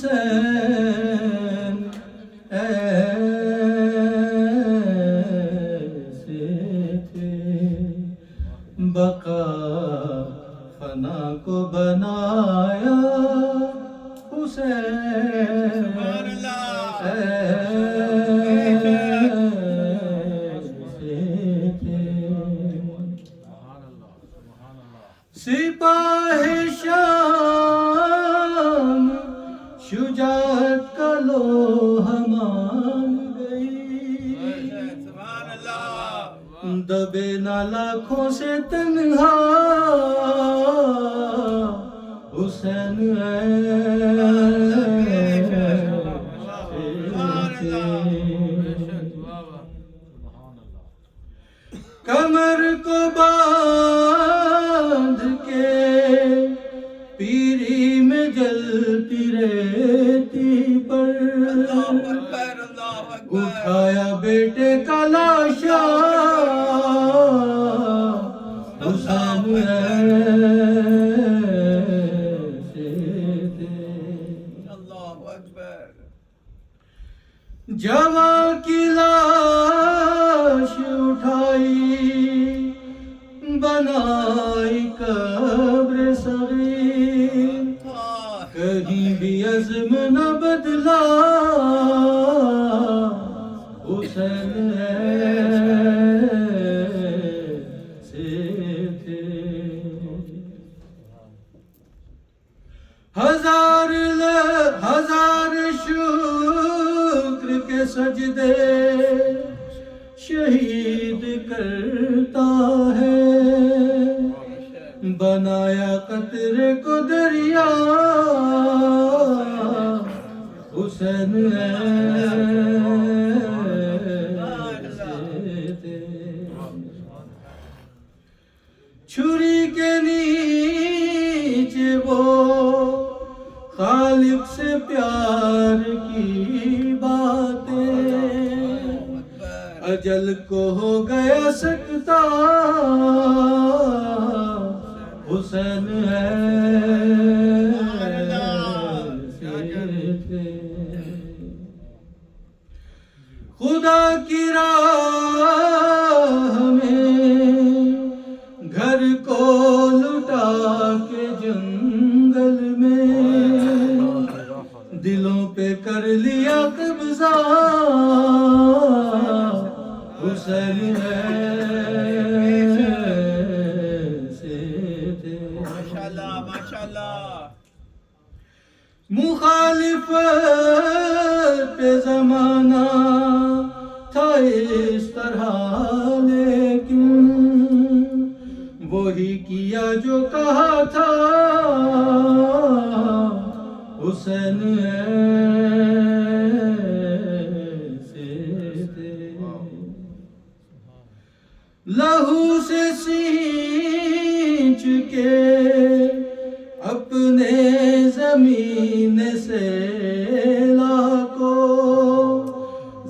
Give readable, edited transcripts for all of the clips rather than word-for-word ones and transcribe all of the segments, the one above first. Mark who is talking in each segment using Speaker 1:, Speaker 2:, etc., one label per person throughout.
Speaker 1: حسین ایسے تھے بقا فنا کو بنایا حسین سپاہ شام شجاعت کا لوح مان گئی دبے نہ لاکھوں سے تنہا حسین کمر کو باندھ کے پیری میں جلتی رہتی پر اٹھایا بیٹے کا لاشا حسین جوان کی لاش اٹھائی بنائی قبر صغیر کہیں بھی عزم نہ بدلا حسین ایسے تھے ہزار شکر کے سجدے شہید کرتا ہے بنایا قطرے کو دریا حسین ایسے تھے چھری کے نیچے وہ خالق سے پیار کی باتیں اجل کو ہو گیا سکتا حسین ایسے تھے خدا کی راہ میں گھر کو لٹا کے جنگل میں دلوں پہ کر لیا قبضہ حسین ایسے تھے
Speaker 2: ماشاءاللہ
Speaker 1: مخالفت پہ زمانہ تھا اس طرح لیکن وہی کیا جو کہا تھا حسین ایسے تھے لہو سے سینچ کے اپنے زمین سے لاکو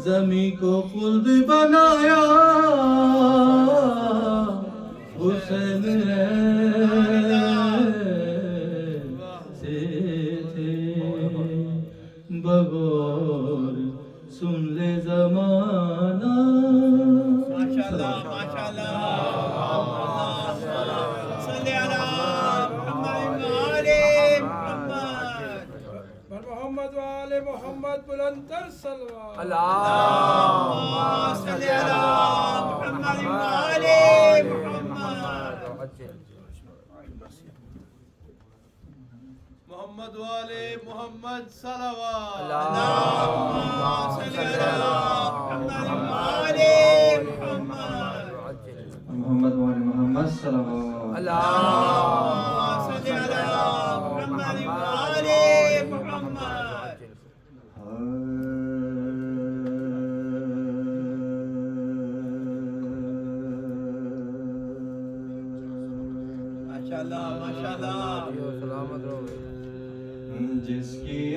Speaker 1: زمین کو خلد بنایا حسین ایسے تھے بغور سن لے زمانہ
Speaker 2: ماشاءاللہ صلی علی محمد وآل محمد بلند تر صلوات اللہم صلی علی محمد وآل محمد محمد وآل محمد صلوات اللہم صلی علی محمد وآل محمد
Speaker 1: محمد وآل محمد صلوات
Speaker 2: اللہم صلی علی محمد وآل محمد ماشاءاللہ
Speaker 1: جس کی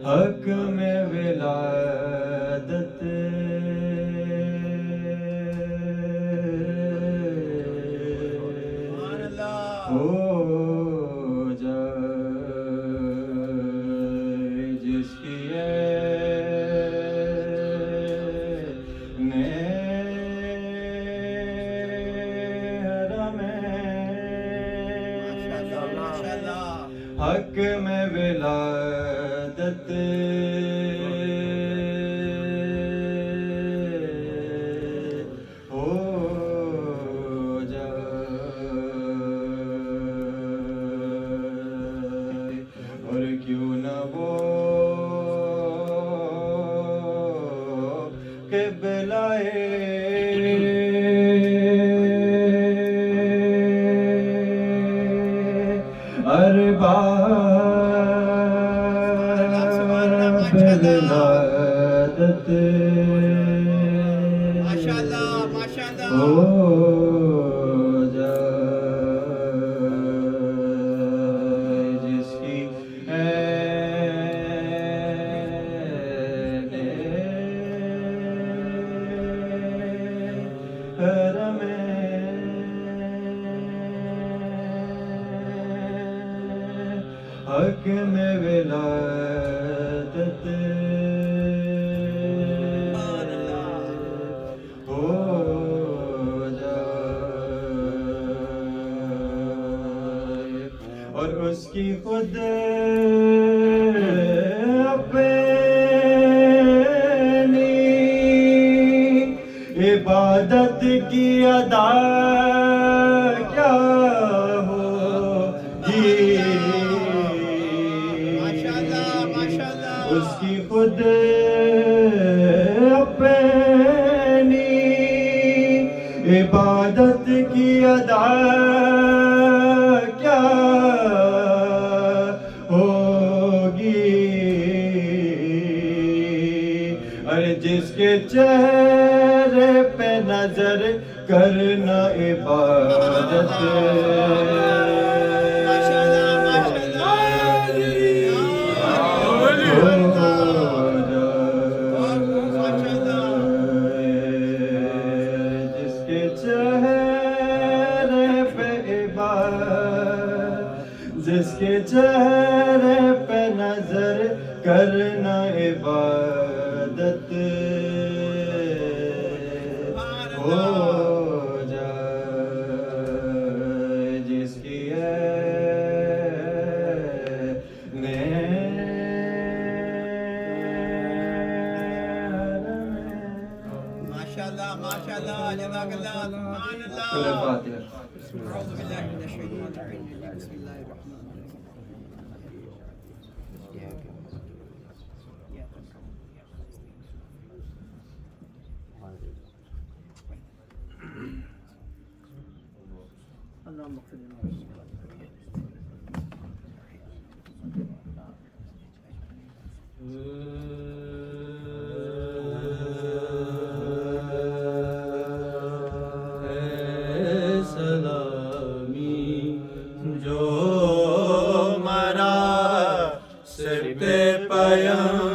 Speaker 1: حق میں ولادت
Speaker 2: سبحان اللہ
Speaker 1: ہو جائے جس کی حق میں ولادت ہو جائے اور کیوں نہ وہ قبلائے ولادت
Speaker 2: ماشاءاللہ ماشاءاللہ
Speaker 1: ہو جائے جس کی حرم حق میں ولادت ہو جائے اور اس کی خود اپنی عبادت کی ادا کیا ہوگی اس کی خود اپنی عبادت کی ادا کیا ہوگی ارے جس کے چہرے پہ نظر کرنا عبادت جس کے چہرے پہ نظر کرنا عبادت ہو جائے جس کی
Speaker 2: ماشاءاللہ ماشاءاللہ جزاک اللہ سبحان اللہ
Speaker 1: فاتحہ
Speaker 2: اعوذ باللہ من الشیطان الرجیم بسم اللہ الرحمن الرحیم اللهم اغفر لنا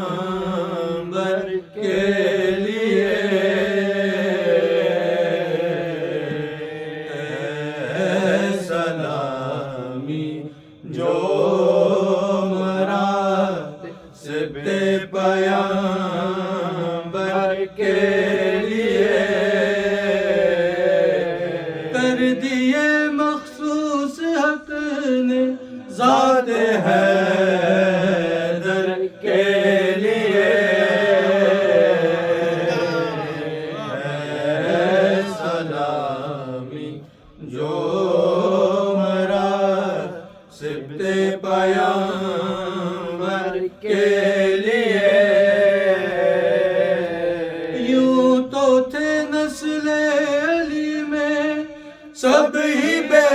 Speaker 1: پیغمبر کے لیے سلامی جو مرا سبت پیغمبر کے لیے کر دیے مخصوص حق نے ذات ہے پیغمبر کے لیے یوں تو تھے نسل علی میں سب ہی بے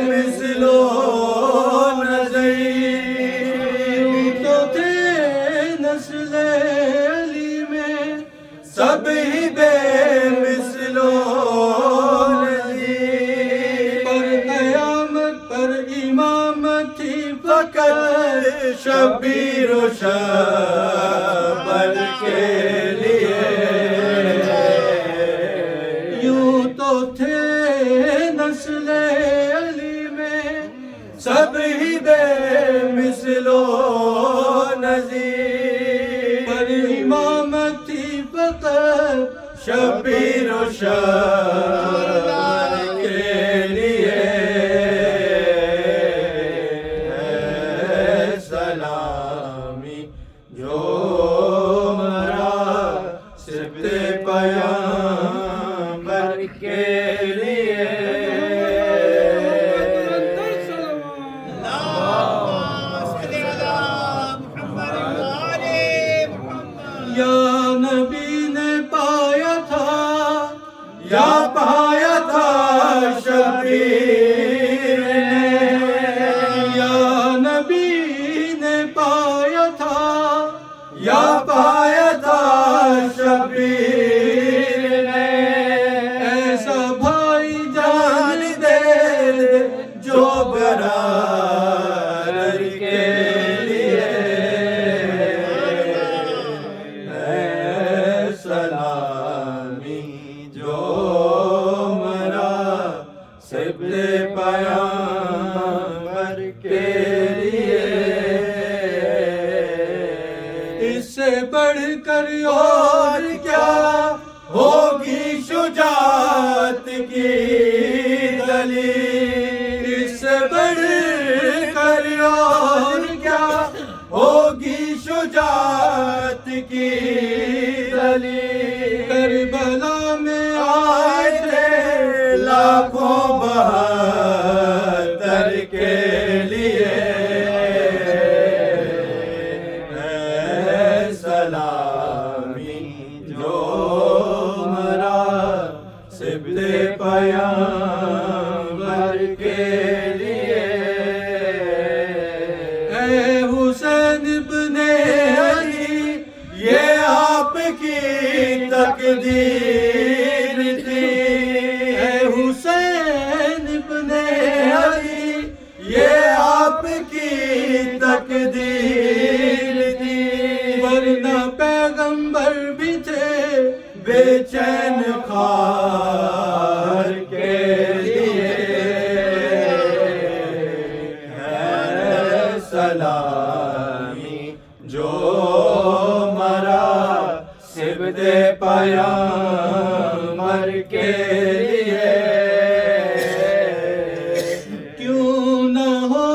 Speaker 1: مثل و نظیر یوں تو تھے نسل علی میں سب ہی بے مثل و نظیر پر قیامت پر امامت تھی فقط شبیر و شبر کے لیے، یوں تو تھے نسل علی میں سب ہی بے مثل و نظیر، پر امامت تھی فقط شبیر و شبر کے لیے۔ اے سلامی جو مرا سبت پیامبر کے لیے، یا نبی نے پایا تھا، یا پایا تھا شبیر نے، یا نبی نے پایا تھا، یا پایا تھا شبیر نے، ایسا بھائی جان دے جو برادر کے لیے۔ سلامی جو مرا سبت پیامبر کے لیے، اس سے بڑھ کر اور کیا ہوگی شجاعت کی دلیل، اس سے بڑھ کر اور کیا ہوگی شجاعت کی دلیل، کربلا میں آئے تھے لاکھوں بہادر کے لیے۔ اے سلامی جو مرا سبت پیامبر کے لیے، اے حسین ابن علی یہ آپ کی تقدیر تھی، اے حسین ابن علی یہ آپ کی تقدیر تھی، ورنہ پیغمبر بھی تھے بے چین خار کے لیے۔ اے سلامی جو مرا سبت پیامبر کے لیے، کیوں نہ ہو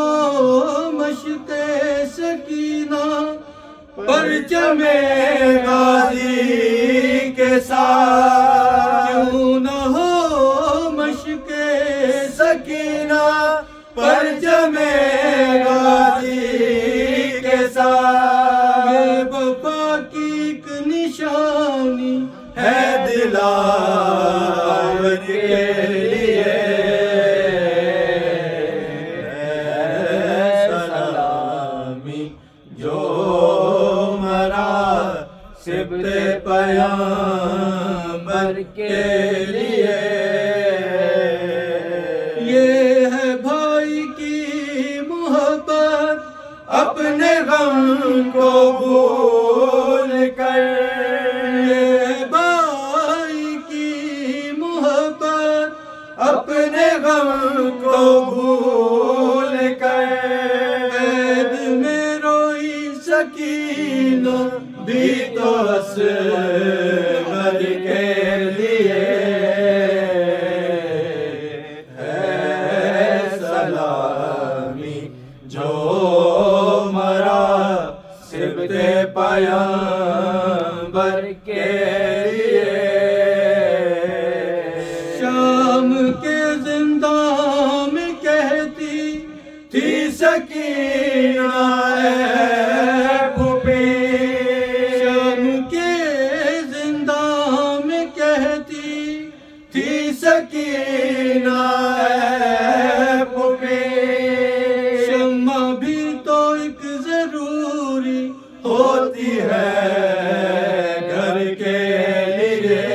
Speaker 1: مشق سکینہ پرچم غازی کے ساتھ، کیوں نہ ہو مشق سکینہ پرچم غازی کے ساتھ، یہ وفا کی ایک نشانی ہے دلاور کے لیے۔ سلامی جو مرا سبت پیامبر کے لیے، یہ ہے بھائی کی محبت اپنے غم کو بھول کر، یہ ہے بھائی کی محبت اپنے غم کو بھول کر، عید میں روئی سکینہ بھی تو اصغر کے لیے۔ اے سلامی جو مرا سبت پیامبر کے لیے، شام کے زندان میں کہتی تھی سکینہ اے پھوپھی، شام کے زندان میں کہتی تھی سکینہ اے پھوپھی، شمع بھی تو ایک ضروری ہوتی ہے گھر کے لیے۔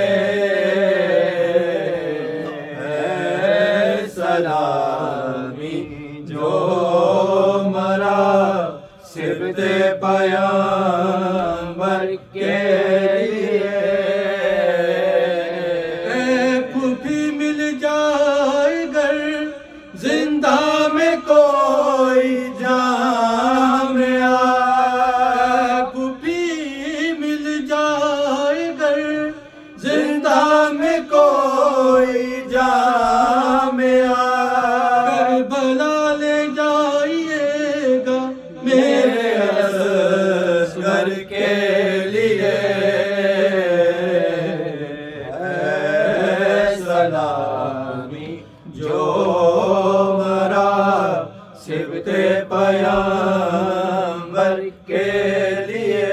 Speaker 1: اے سلامی جو صبت پیامبر کے لیے اے پھوپھی مل جائے گر زندہ میں کوئی جامعہ پھوپھی مل جائے گر زندہ میں کوئی جامعہ کربلا لے جائیے گا میرے اصغر کے لیے اے سلامی جو مرا صبت پیامبر کے لیے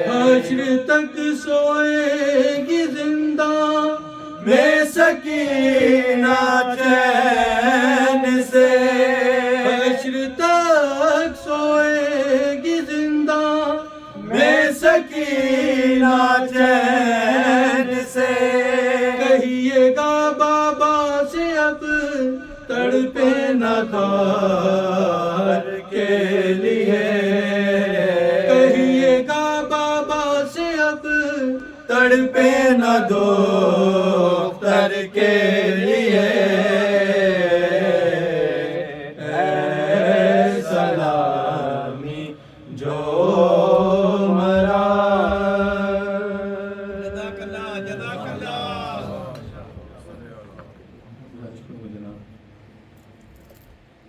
Speaker 1: حشر تک سوئے گی زندہ میں سکینہ چین سے حشر تک سوئے گی زندہ میں سکینہ چین سے کہیے گا بابا سے اب تڑپے نہ دار کے لیے کہیے گا بابا سے اب تڑپے نہ دختر کے لیے اے سلامی جو مرا
Speaker 2: جزاک اللہ جزاک اللہ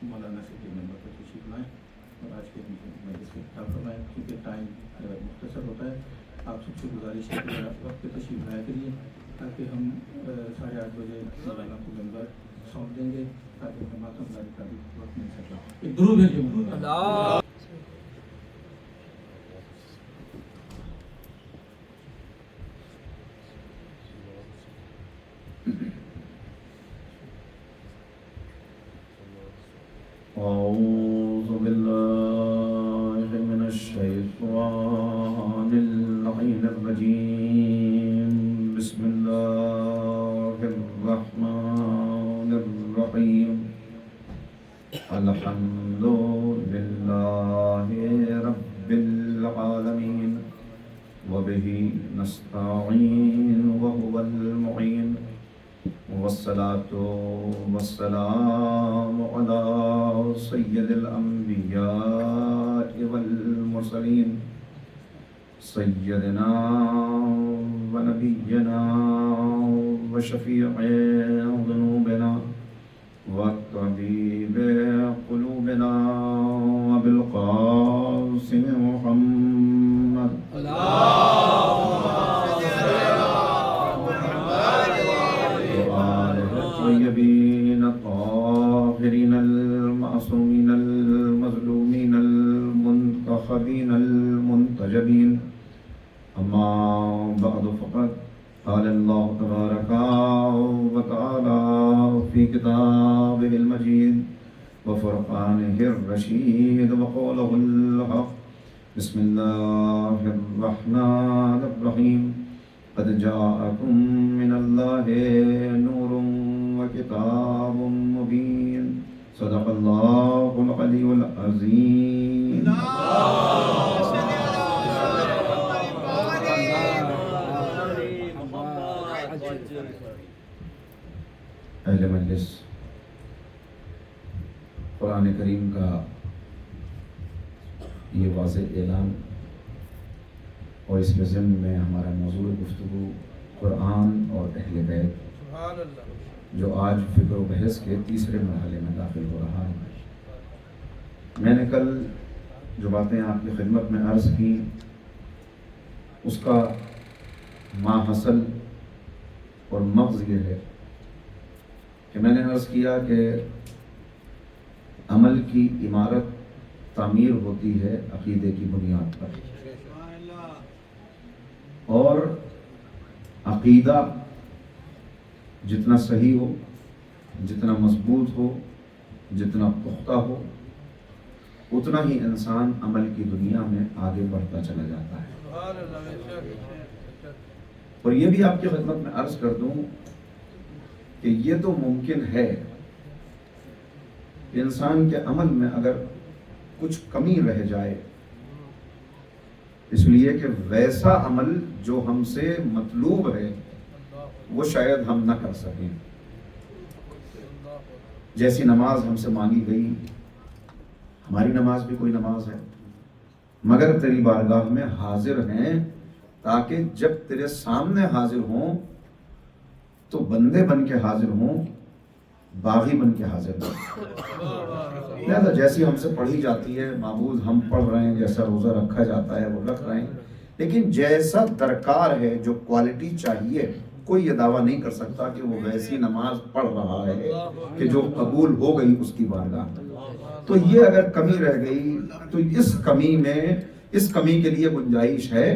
Speaker 3: مولانا سے ممبر پر تشریف لائیں اور آج کے مجلس میں خطاب فرمائیں کیونکہ ٹائم مختصر ہوتا ہے آپ سب سے گزارش ہے کہ وقت پہ تشریف لایا کریے تاکہ ہم 8:30 بجے مولانا کو ممبر سونپ دیں گے تاکہ ہمیں ماتم داری کا بھی وقت مل سکے ایک درود بھیجیے مولانا أعوذ بالله من الشيطان اللعين الرجيم بسم الله الرحمن الرحيم الحمد لله رب العالمين وبه نستعين وهو المعين والصلاة والسلام على سيد الأنبياء والمرسلين سيدنا ونبينا وشفيع ذنوبنا وطبيب قلوبنا وبالقاسم محمد الطيبين الطاهرين المعصومين المظلومين المنتخبين المنتجبين أما بعد فقد قال الله تبارك وتعالى في كتابه المجيد وفرقانه الرشيد وقوله الحق بسم الله الرحمن الرحيم قد جاءكم من الله نور وكتاب مبين صدق الله العلي العظيم اہل مجلس قرآن کریم کا یہ واضح اعلان اور اس کے ضمن میں ہمارا موضوع گفتگو قرآن اور اہل بیت جو آج فکر و بحث کے تیسرے مرحلے میں داخل ہو رہا ہے. میں نے کل جو باتیں آپ کی خدمت میں عرض کی اس کا ماحصل اور مغز یہ ہے کہ میں نے عرض کیا کہ عمل کی عمارت تعمیر ہوتی ہے عقیدے کی بنیاد پر، اور عقیدہ جتنا صحیح ہو، جتنا مضبوط ہو، جتنا پختہ ہو، اتنا ہی انسان عمل کی دنیا میں آگے بڑھتا چلا جاتا ہے. اور یہ بھی آپ کی خدمت میں عرض کر دوں کہ یہ تو ممکن ہے کہ انسان کے عمل میں اگر کچھ کمی رہ جائے، اس لیے کہ ویسا عمل جو ہم سے مطلوب ہے وہ شاید ہم نہ کر سکیں۔ جیسی نماز ہم سے مانگی گئی، ہماری نماز بھی کوئی نماز ہے، مگر تیری بارگاہ میں حاضر ہیں تاکہ جب تیرے سامنے حاضر ہوں تو بندے بن کے حاضر ہوں، باغی بن کے حاضر ہوں۔ لہذا جیسی ہم سے پڑھی جاتی ہے معبود ہم پڑھ رہے ہیں، جیسا روزہ رکھا جاتا ہے وہ رکھ رہے ہیں، لیکن جیسا درکار ہے، جو کوالٹی چاہیے، کوئی یہ دعویٰ نہیں کر سکتا کہ وہ ویسی نماز پڑھ رہا ہے کہ جو قبول ہو گئی اس کی بارگاہ میں۔ تو یہ اگر کمی رہ گئی تو اس کمی کے لیے گنجائش ہے،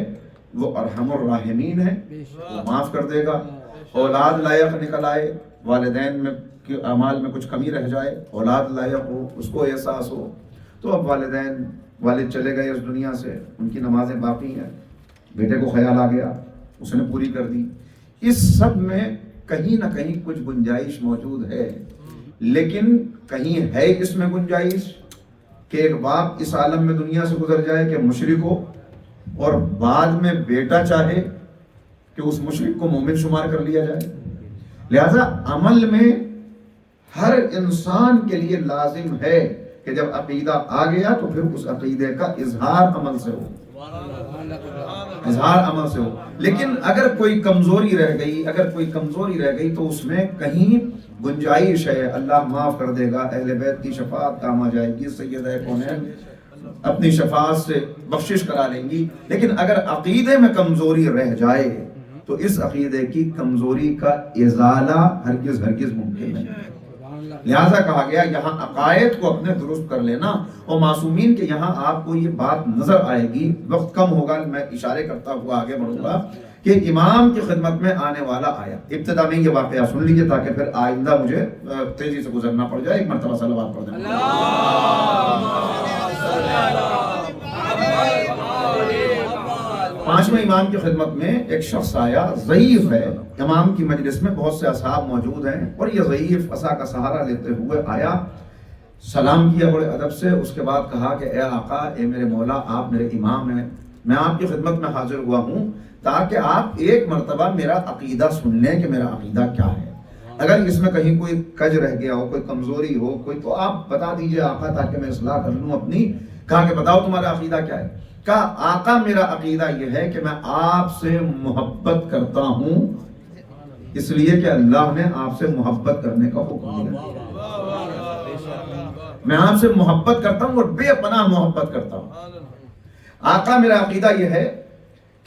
Speaker 3: وہ ارحم الراحمین ہے، وہ معاف کر دے گا۔ اولاد لائق نکل آئے، والدین میں کے اعمال میں کچھ کمی رہ جائے، اولاد لائق ہو، اس کو احساس ہو، تو اب والد چلے گئے اس دنیا سے، ان کی نمازیں باقی ہیں، بیٹے کو خیال آ گیا، اس نے پوری کر دی۔ اس سب میں کہیں نہ کہیں کچھ گنجائش موجود ہے، لیکن کہیں ہے اس میں گنجائش کہ ایک باپ اس عالم میں دنیا سے گزر جائے کہ مشرک ہو، اور بعد میں بیٹا چاہے کہ اس مشرک کو مومن شمار کر لیا جائے۔ لہذا عمل میں ہر انسان کے لیے لازم ہے کہ جب عقیدہ آ گیا تو پھر اس عقیدے کا اظہار عمل سے ہو، لیکن اگر کوئی کمزوری رہ گئی تو اس میں کہیں گنجائش ہے، اللہ معاف کر دے گا، اہل بیت کی شفاعت کام آ جائے گی، سیدہ کونین اپنی شفاعت سے بخشش کرا لیں گی۔ لیکن اگر عقیدے میں کمزوری رہ جائے تو اس عقیدے کی کمزوری کا ازالہ ہرگز ممکن نہیں۔ لہذا کہا گیا یہاں عقائد کو اپنے درست کر لینا، اور معصومین کے یہاں آپ کو یہ بات نظر آئے گی، وقت کم ہوگا، میں اشارے کرتا ہوا آگے بڑھوں گا کہ امام کی خدمت میں آنے والا آیا۔ ابتدا میں یہ واقعہ سن لیجئے تاکہ پھر آئندہ مجھے تیزی سے گزرنا پڑ جائے۔ ایک مرتبہ صلوات پڑھ دیں۔ پانچویں امام کی خدمت میں ایک شخص آیا، ضعیف ہے، امام کی مجلس میں بہت سے اصحاب موجود ہیں، اور یہ ضعیف عصا کا سہارا لیتے ہوئے آیا، سلام کیا بڑے ادب سے، اس کے بعد کہا کہ اے آقا، اے میرے مولا، آپ میرے امام ہیں، میں آپ کی خدمت میں حاضر ہوا ہوں تاکہ آپ ایک مرتبہ میرا عقیدہ سن لیں کہ میرا عقیدہ کیا ہے۔ اگر اس میں کہیں کوئی کج رہ گیا ہو، کوئی کمزوری ہو، کوئی، تو آپ بتا دیجئے آقا تاکہ میں اصلاح کر لوں اپنی۔ کہا کہ بتاؤ تمہارا عقیدہ کیا ہے؟ کہا آقا میرا عقیدہ یہ ہے کہ میں آپ سے محبت کرتا ہوں، اس لیے کہ اللہ نے آپ سے محبت کرنے کا حکم دیا۔ میں آپ سے محبت کرتا ہوں اور بے پناہ محبت کرتا ہوں۔ آقا میرا عقیدہ یہ ہے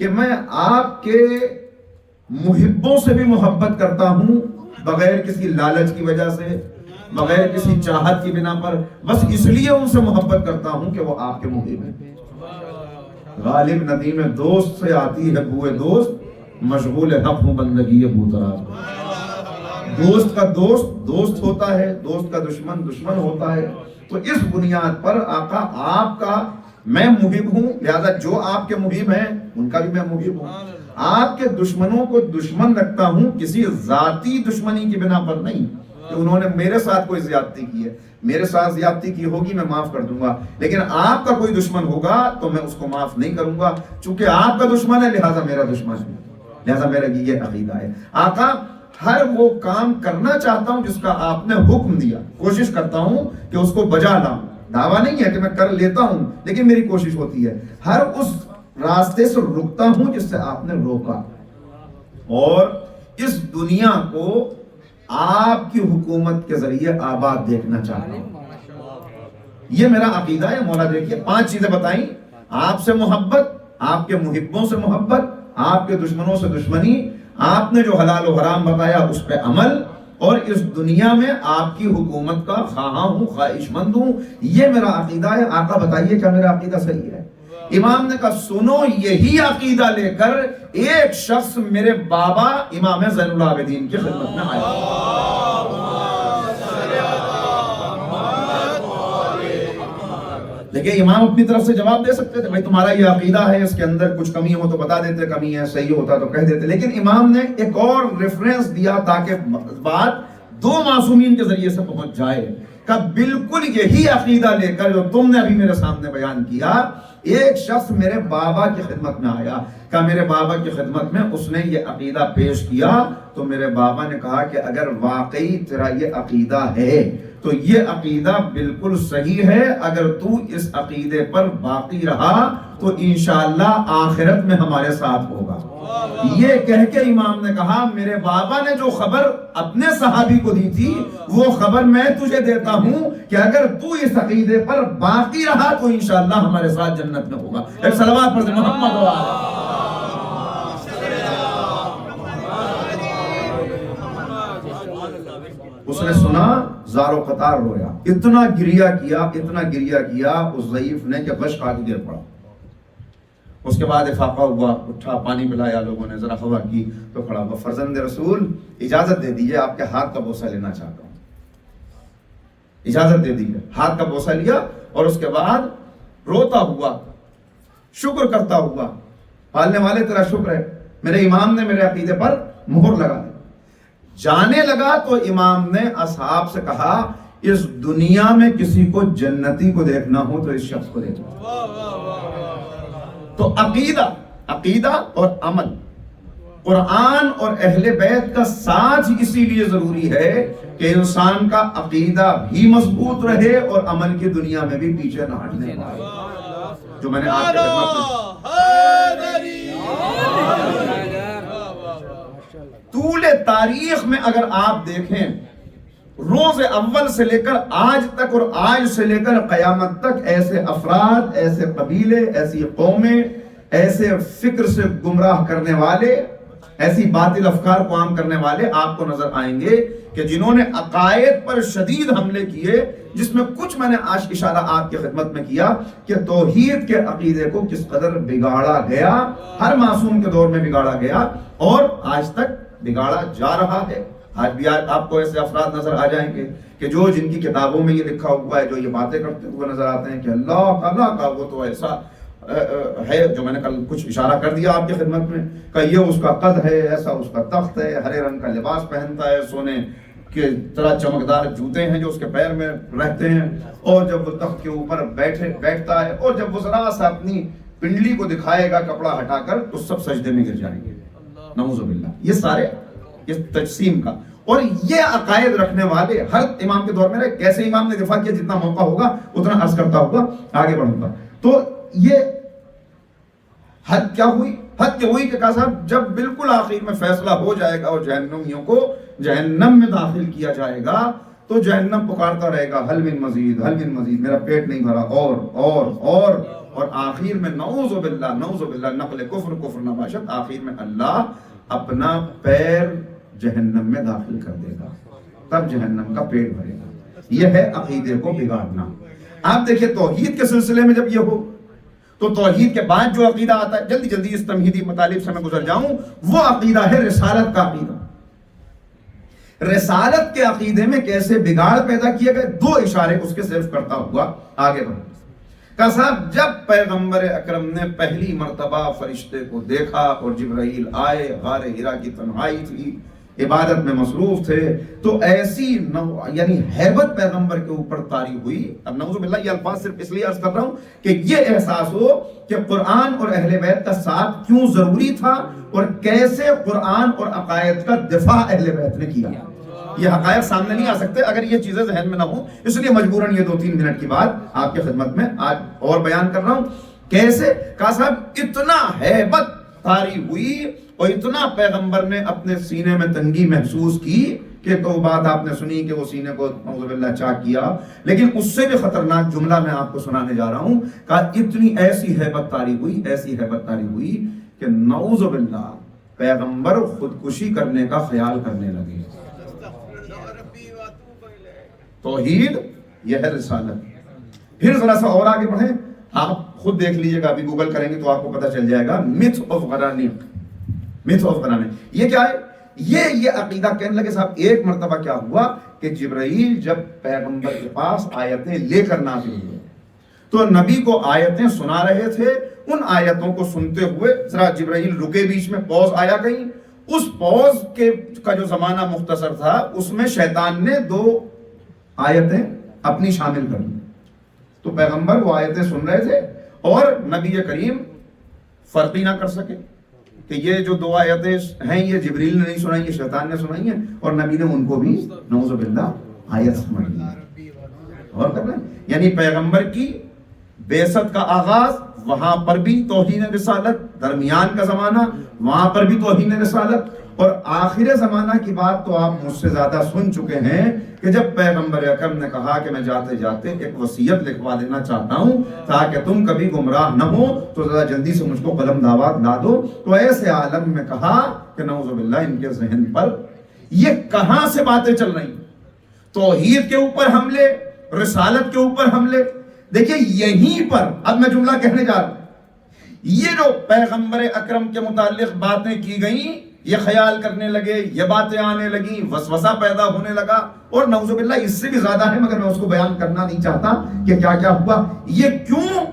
Speaker 3: کہ میں آپ کے محبوں سے بھی محبت کرتا ہوں، بغیر کسی لالچ کی وجہ سے، بغیر کسی چاہت کی بنا پر، بس اس لیے ان سے محبت کرتا ہوں کہ وہ آپ کے محب ہیں۔ غالب ندیم دوست سے آتی ہے بوئے دوست، مشغول حق ہوں بندگی بوتراز۔ دوست کا دوست ہوتا ہے، دوست کا دشمن ہوتا ہے۔ تو اس بنیاد پر آقا آپ کا میں محب ہوں، لہذا جو آپ کے محب ہیں ان کا بھی میں محب ہوں۔ آپ کے دشمنوں کو دشمن رکھتا ہوں، کسی ذاتی دشمنی کی بنا پر نہیں کہ انہوں نے میرے ساتھ کوئی زیادتی کی ہے، میرے ساتھ زیادتی کی ہوگی میں معاف کر دوں گا، لیکن آپ کا کوئی دشمن ہوگا تو میں اس کو معاف نہیں کروں گا، چونکہ آپ کا دشمن ہے لہذا میرا دشمن ہے، لہذا میرا یہ عقیدہ ہے۔ آقا ہر وہ کام کرنا چاہتا ہوں جس کا آپ نے حکم دیا، کوشش کرتا ہوں کہ اس کو بجا لاؤں۔ دعویٰ نہیں ہے کہ میں کر لیتا ہوں، لیکن میری کوشش ہوتی ہے ہر اس راستے سے رکتا ہوں جس سے آپ نے روکا، اور اس دنیا کو آپ کی حکومت کے ذریعے آباد دیکھنا چاہتا ہوں۔ یہ میرا عقیدہ ہے۔ مولا دیکھیے 5 چیزیں بتائیں، آپ سے محبت، آپ کے محبوں سے محبت، آپ کے دشمنوں سے دشمنی، آپ نے جو حلال و حرام بتایا اس پہ عمل، اور اس دنیا میں آپ کی حکومت کا خواہاں ہوں، خواہش مند ہوں۔ یہ میرا عقیدہ ہے۔ آقا بتائیے کیا میرا عقیدہ صحیح ہے؟ امام نے کہا سنو، یہی عقیدہ لے کر ایک شخص میرے بابا امام زین العابدین کی خدمت میں آیا۔ لیکن امام اپنی طرف سے جواب دے سکتے تھے، بھائی تمہارا یہ عقیدہ ہے، اس کے اندر کچھ کمی ہو تو بتا دیتے، کمی ہے، صحیح ہوتا تو کہہ دیتے، لیکن امام نے ایک اور ریفرنس دیا تاکہ بات 2 معصومین کے ذریعے سے پہنچ جائے۔ کہ بالکل یہی عقیدہ لے کر جو تم نے ابھی میرے سامنے بیان کیا، ایک شخص میرے بابا کی خدمت میں آیا کہ میرے بابا کی خدمت میں اس نے یہ عقیدہ پیش کیا، تو میرے بابا نے کہا کہ اگر واقعی تیرا یہ عقیدہ ہے تو یہ عقیدہ بالکل صحیح ہے، اگر تو اس عقیدے پر باقی رہا تو انشاءاللہ آخرت میں ہمارے ساتھ ہوگا۔ یہ کہہ کے امام نے کہا میرے بابا نے جو خبر اپنے صحابی کو دی تھی وہ خبر میں تجھے دیتا ہوں کہ اگر تو اس عقیدے پر باقی رہا تو انشاءاللہ ہمارے ساتھ جنت میں ہوگا۔ ایک صلوات پڑھ دیں محمد و آلہ۔ اس نے سنا، زار و قطار رویا، اتنا گریہ کیا اس ضعیف نے کہ بش خاک گر پڑا۔ اس کے بعد افاقہ ہوا، اٹھا، پانی پلایا، لوگوں نے ذرا ہوا کی تو کھڑا ہوا۔ فرزند رسول اجازت دے دیجئے، آپ کے ہاتھ کا بوسہ لینا چاہتا ہوں، اجازت دے دیجئے۔ ہاتھ کا بوسہ لیا اور اس کے بعد روتا ہوا، شکر کرتا ہوا، پالنے والے تیرا شکر ہے، میرے امام نے میرے عقیدے پر مہر لگا دی۔ جانے لگا تو امام نے اصحاب سے کہا اس دنیا میں کسی کو جنتی کو دیکھنا ہو تو اس شخص کو دیکھنا۔ تو عقیدہ اور عمل، قرآن اور اہل بیت کا ساتھ اسی لیے ضروری ہے کہ انسان کا عقیدہ بھی مضبوط رہے اور عمل کی دنیا میں بھی پیچھے نہ ہٹنے پائے۔ جو میں نے آپ کے خدمت طول تاریخ میں اگر آپ دیکھیں، روز اول سے لے کر آج تک اور آج سے لے کر قیامت تک ایسے افراد، ایسے قبیلے، ایسی قومیں، ایسے فکر سے گمراہ کرنے والے، ایسی باطل افکار کو عام کرنے والے آپ کو نظر آئیں گے کہ جنہوں نے عقائد پر شدید حملے کیے، جس میں کچھ میں نے آج اشارہ آپ کی خدمت میں کیا کہ توحید کے عقیدے کو کس قدر بگاڑا گیا، ہر معصوم کے دور میں بگاڑا گیا اور آج تک بگاڑا جا رہا ہے۔ آج بھی آپ کو ایسے افراد نظر آ جائیں گے کہ جن کی کتابوں میں یہ لکھا ہوا ہے، جو یہ باتیں کرتے ہوئے نظر آتے ہیں کہ اللہ کا وہ تو ایسا ہے، جو میں نے کل کچھ اشارہ کر دیا آپ کی خدمت میں کہ یہ اس کا قد ہے، ایسا اس کا تخت ہے، ہرے رنگ کا لباس پہنتا ہے، سونے کے طرح چمکدار جوتے ہیں جو اس کے پیر میں رہتے ہیں، اور جب وہ تخت کے اوپر بیٹھتا ہے اور جب وہ ذرا سا اپنی پنڈلی کو دکھائے گا کپڑا ہٹا کر تو سب سجدے میں گر جائیں گے، نعوذ باللہ۔ یہ سارے اس تجسیم کا اور یہ عقائد رکھنے والے ہر امام کے دور میں رہے۔ کیسے امام نے دفاع کیا، جتنا موقع ہوگا اتنا عرض کرتا ہوگا، آگے بڑھوں گا۔ تو یہ حد کیا ہوئی؟ حد کیا ہوئی کہ کہا صاحب جب بالکل آخر میں فیصلہ ہو جائے گا اور جہنمیوں کو جہنم میں داخل کیا جائے گا تو جہنم پکارتا رہے گا حل من مزید، حل من مزید، میرا پیٹ نہیں بھرا، اور آخر میں نعوذ باللہ نقل کفر نباشت، آخر میں اللہ اپنا پیر جہنم میں داخل کر دے گا، تب جہنم کا پیٹ بھرے گا۔ یہ ہے عقیدے کو بگاڑنا۔ آپ دیکھیں توحید کے سلسلے میں جب یہ ہو تو توحید کے بعد جو عقیدہ آتا ہے، جلدی اس تمہیدی مطالب سے میں گزر جاؤں، وہ عقیدہ ہے رسالت کا عقیدہ۔ رسالت کے عقیدے میں کیسے بگاڑ پیدا کیے گئے، دو اشارے اس کے صرف کرتا ہوا آگے بڑھوں۔ کہ صاحب جب پیغمبر اکرم نے پہلی مرتبہ فرشتے کو دیکھا اور جبرائیل آئے، غار حرا کی تنہائی تھی، عبادت میں مصروف تھے، تو ایسی یعنی ہیبت پیغمبر کے اوپر طاری ہوئی۔ اب نعوذ باللہ یہ الفاظ صرف اس لیے عرض کر رہا ہوں کہ یہ احساس ہو کہ قرآن اور اہل بیت کا ساتھ کیوں ضروری تھا اور کیسے قرآن اور عقائد کا دفاع اہل بیت نے کیا۔ یہ حقائق سامنے نہیں آ سکتے اگر یہ چیزیں ذہن میں نہ ہوں، اس لیے مجبوراً یہ 2-3 منٹ کی بات آپ کی خدمت میں آج اور بیان کر رہا ہوں۔ کیسے؟ کہا صاحب اتنا ہیبت طاری ہوئی اور اتنا پیغمبر نے اپنے سینے میں تنگی محسوس کی کہ تو بات آپ نے سنی کہ وہ سینے کو نعوذ باللہ چاک کیا، لیکن اس سے بھی خطرناک جملہ میں آپ کو سنانے جا رہا ہوں۔ کہا اتنی ایسی ہیبت طاری ہوئی کہ نعوذ باللہ پیغمبر خودکشی کرنے کا خیال کرنے لگے۔ توحید یہ ہے رسالت۔ پھر ذرا سا اور آگے بڑھیں، آپ خود دیکھ لیجئے گا، ابھی گوگل کریں گے تو آپ کو پتہ چل جائے گا، myth of غرانیق۔ یہ کیا ہے؟ یہ عقیدہ کہنے لگے صاحب ایک مرتبہ کیا ہوا کہ جبرائیل جب پیغمبر کے پاس آیتیں لے کر نازل ہوئے تو نبی کو آیتیں سنا رہے تھے، ان آیتوں کو سنتے ہوئے ذرا جبرائیل رکے، بیچ میں پوز آیا کہیں، اس پوز کا جو زمانہ مختصر تھا اس میں شیطان نے 2 آیتیں اپنی شامل کر لیں. تو پیغمبر وہ آیتیں سن رہے تھے اور نبی کریم فرق ہی نہ کر سکے کہ یہ جو 2 آیتیں ہیں یہ جبریل نے نہیں سنائی، یہ شیطان نے سنائی ہیں، اور نبی نے ان کو بھی نعوذ باللہ آیت سمجھ لی. اور کر رہے ہیں یعنی پیغمبر کی بعثت کا آغاز وہاں پر بھی توہین رسالت، درمیان کا زمانہ وہاں پر بھی توہین رسالت، اور آخر زمانہ کی بات تو آپ مجھ سے زیادہ سن چکے ہیں کہ جب پیغمبر اکرم نے کہا کہ میں جاتے جاتے ایک وصیت لکھوا دینا چاہتا ہوں تاکہ تم کبھی گمراہ نہ ہو تو ذرا جلدی سے مجھ کو قلم دعوات لا دو، تو ایسے عالم میں کہا کہ نعوذ باللہ ان کے ذہن پر یہ کہاں سے باتیں چل رہی ہیں، توحید کے اوپر حملے، رسالت کے اوپر حملے. دیکھیں یہیں پر اب میں جملہ کہنے جا رہا ہوں، یہ جو پیغمبر اکرم کے متعلق باتیں کی گئیں، یہ خیال کرنے لگے، یہ باتیں آنے لگیں، وسوسہ پیدا ہونے لگا، اور نعوذ باللہ اس سے بھی زیادہ ہے مگر میں اس کو بیان کرنا نہیں چاہتا کہ کیا کیا ہوا. یہ کیوں؟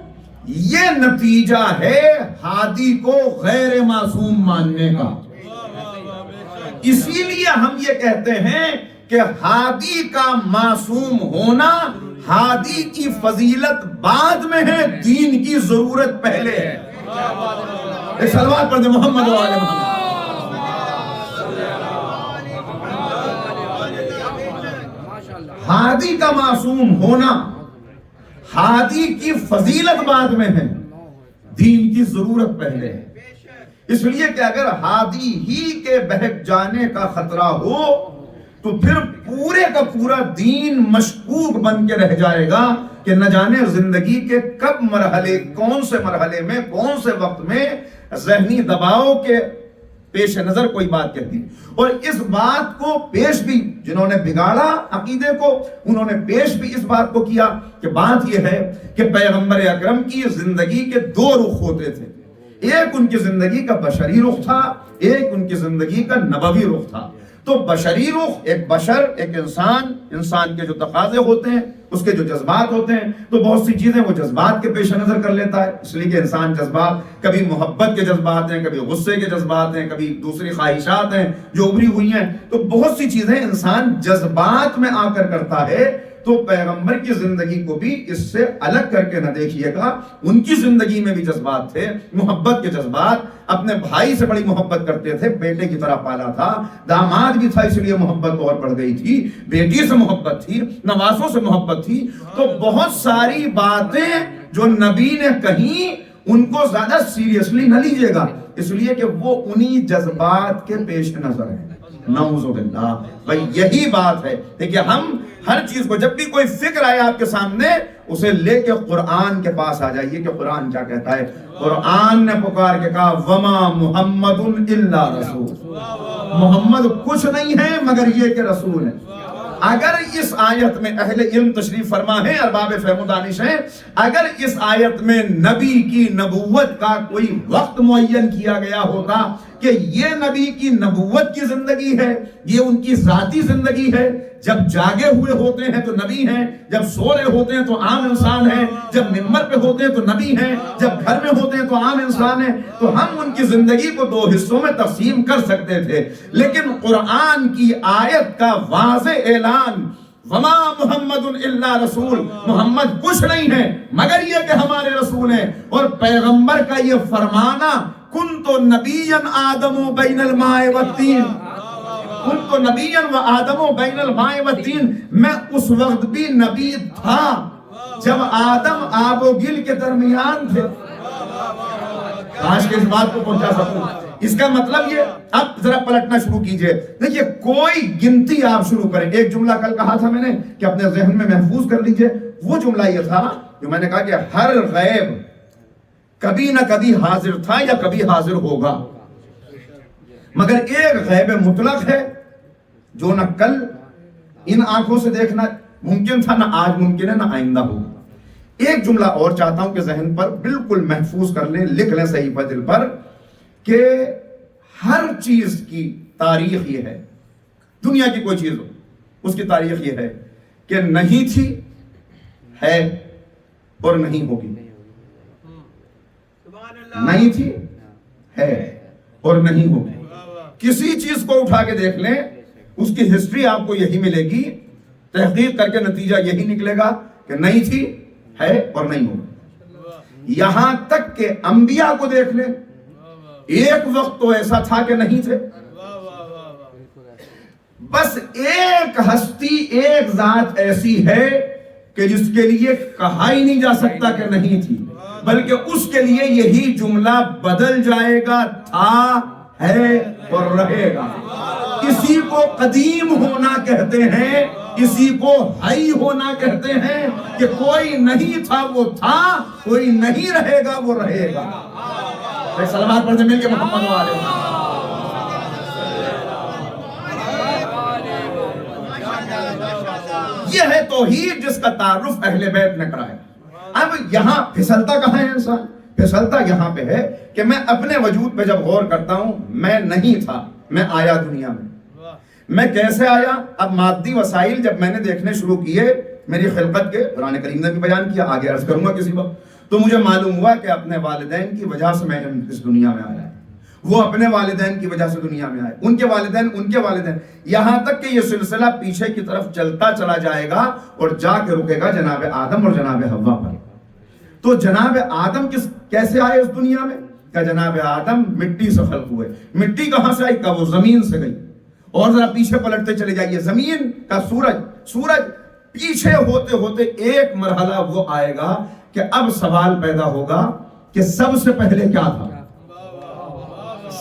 Speaker 3: یہ نتیجہ ہے ہادی کو غیر معصوم ماننے کا. اسی لیے ہم یہ کہتے ہیں کہ ہادی کا معصوم ہونا، ہادی کی فضیلت بعد میں ہے، دین کی ضرورت پہلے ہے. ایک صلوات پڑھ دیں محمد و آل محمد. ہادی کا معصوم ہونا، ہادی کی فضیلت بعد میں ہے، دین کی ضرورت پہلے ہے. اس لیے کہ اگر ہادی ہی کے بہک جانے کا خطرہ ہو تو پھر پورے کا پورا دین مشکوک بن کے رہ جائے گا کہ نہ جانے زندگی کے کب مرحلے، کون سے مرحلے میں، کون سے وقت میں ذہنی دباؤ کے پیش نظر کوئی بات کہتی. اور اس بات کو پیش بھی جنہوں نے بگاڑا عقیدے کو، انہوں نے پیش بھی اس بات کو کیا کہ بات یہ ہے کہ پیغمبر اکرم کی زندگی کے 2 رخ ہوتے تھے. ایک ان کی زندگی کا بشری رخ تھا، ایک ان کی زندگی کا نبوی رخ تھا. تو بشری رخ، ایک بشر، ایک انسان کے جو تقاضے ہوتے ہیں، اس کے جو جذبات ہوتے ہیں، تو بہت سی چیزیں وہ جذبات کے پیش نظر کر لیتا ہے. اس لیے کہ انسان جذبات، کبھی محبت کے جذبات ہیں، کبھی غصے کے جذبات ہیں، کبھی دوسری خواہشات ہیں جو ابھری ہوئی ہیں، تو بہت سی چیزیں انسان جذبات میں آ کر کرتا ہے. تو پیغمبر کی زندگی کو بھی اس سے الگ کر کے نہ دیکھیے گا. ان کی زندگی میں بھی جذبات تھے، محبت کے جذبات. اپنے بھائی سے بڑی محبت کرتے تھے، بیٹے کی طرح پالا تھا. داماد بھی تھا اس لیے محبت اور بڑھ گئی تھی. بیٹی سے محبت تھی، نوازوں سے محبت تھی. تو بہت ساری باتیں جو نبی نے کہیں ان کو زیادہ سیریسلی نہ لیجیے گا، اس لیے کہ وہ انہی جذبات کے پیش نظر ہیں. نعوذ باللہ. بھائی یہی بات ہے. دیکھیے ہم ہر چیز کو، جب بھی کوئی فکر آئے آپ کے سامنے، اسے لے کے قرآن کے پاس آ جائیے کہ قرآن کیا کہتا ہے. قرآن نے پکار کے کہا وما محمد الا رسول، محمد کچھ نہیں ہے مگر یہ کہ رسول ہے. اگر اس آیت میں اہل علم تشریف فرما ہے، ارباب فہم و دانش ہیں، اگر اس آیت میں نبی کی نبوت کا کوئی وقت معین کیا گیا ہوتا کہ یہ نبی کی نبوت کی زندگی ہے، یہ ان کی ذاتی زندگی ہے، جب جاگے ہوئے ہوتے ہیں تو نبی ہیں، جب سو رہے ہوتے ہیں تو عام انسان ہیں، جب ممبر پہ ہوتے ہیں تو نبی ہیں، جب گھر میں ہوتے ہیں تو عام انسان ہیں، تو ہم ان کی زندگی کو 2 حصوں میں تقسیم کر سکتے تھے. لیکن قرآن کی آیت کا واضح اعلان وما محمد الا رسول، محمد کچھ نہیں ہے مگر یہ کہ ہمارے رسول ہیں. اور پیغمبر کا یہ فرمانا کنت نبیا آدم بین الماء والطین، کنت نبیا و آدم بین الماء والطین، میں اس وقت بھی نبی تھا جب آدم آب و گل کے درمیان تھے. کاش کے اس بات کو پہنچا سکوں. اس کا مطلب یہ، اب ذرا پلٹنا شروع کیجئے. دیکھیے کوئی گنتی آپ شروع کریں. ایک جملہ کل کہا تھا میں نے کہ اپنے ذہن میں محفوظ کر لیجئے. وہ جملہ یہ تھا جو میں نے کہا کہ ہر غیب کبھی نہ کبھی حاضر تھا یا کبھی حاضر ہوگا، مگر ایک غیب مطلق ہے جو نہ کل ان آنکھوں سے دیکھنا ممکن تھا، نہ آج ممکن ہے، نہ آئندہ ہوگا. ایک جملہ اور چاہتا ہوں کہ ذہن پر بالکل محفوظ کر لیں، لکھ لیں صحیفہ دل پر، کہ ہر چیز کی تاریخ یہ ہے، دنیا کی کوئی چیز ہو اس کی تاریخ یہ ہے کہ نہیں تھی، ہے اور نہیں ہوگی. نہیں تھی، ہے اور نہیں ہوگی. کسی چیز کو اٹھا کے دیکھ لیں، اس کی ہسٹری آپ کو یہی ملے گی تحقیق کر کے نتیجہ یہی نکلے گا کہ نہیں تھی، ہے اور نہیں ہوگی۔ یہاں تک کہ انبیاء کو دیکھ لیں، ایک وقت تو ایسا تھا کہ نہیں تھے، بس ایک ہستی، ایک ذات ایسی ہے کہ جس کے لیے کہا ہی نہیں جا سکتا کہ نہیں تھی، بلکہ اس کے لیے یہی جملہ بدل جائے گا، تھا، ہے اور رہے گا۔ اسی کو قدیم ہونا کہتے ہیں، اسی کو حی ہونا کہتے ہیں، کہ کوئی نہیں تھا وہ تھا، کوئی نہیں رہے گا وہ رہے گا۔ ایک سلوات پڑھتے مل کے محمد والے۔ یہ ہے توحید جس کا تعارف اہل بیت نے کرایا۔ اب یہاں پھسلتا کہاں ہے انسان؟ پھسلتا یہاں پہ ہے کہ میں اپنے وجود پہ جب غور کرتا ہوں، میں نہیں تھا، میں آیا دنیا میں۔ میں کیسے آیا؟ اب مادی وسائل جب میں نے دیکھنے شروع کیے میری خلقت کے، قرآن کریم نے بھی بیان کیا، آگے عرض کروں گا کسی وقت، تو مجھے معلوم ہوا کہ اپنے والدین کی وجہ سے میں اس دنیا میں آیا، وہ اپنے والدین کی وجہ سے دنیا میں آئے، ان کے والدین، یہاں تک کہ یہ سلسلہ پیچھے کی طرف چلتا چلا جائے گا اور جا کے رکے گا جناب آدم اور جناب حوا پر۔ تو جناب آدم کیسے آئے اس دنیا میں؟ کہ جناب آدم مٹی سے خلق ہوئے۔ مٹی کہاں سے آئی؟ کہ وہ زمین سے گئی۔ اور ذرا پیچھے پلٹتے چلے جائیے، زمین کا سورج پیچھے ہوتے ہوتے ایک مرحلہ وہ آئے گا کہ اب سوال پیدا ہوگا کہ سب سے پہلے کیا تھا؟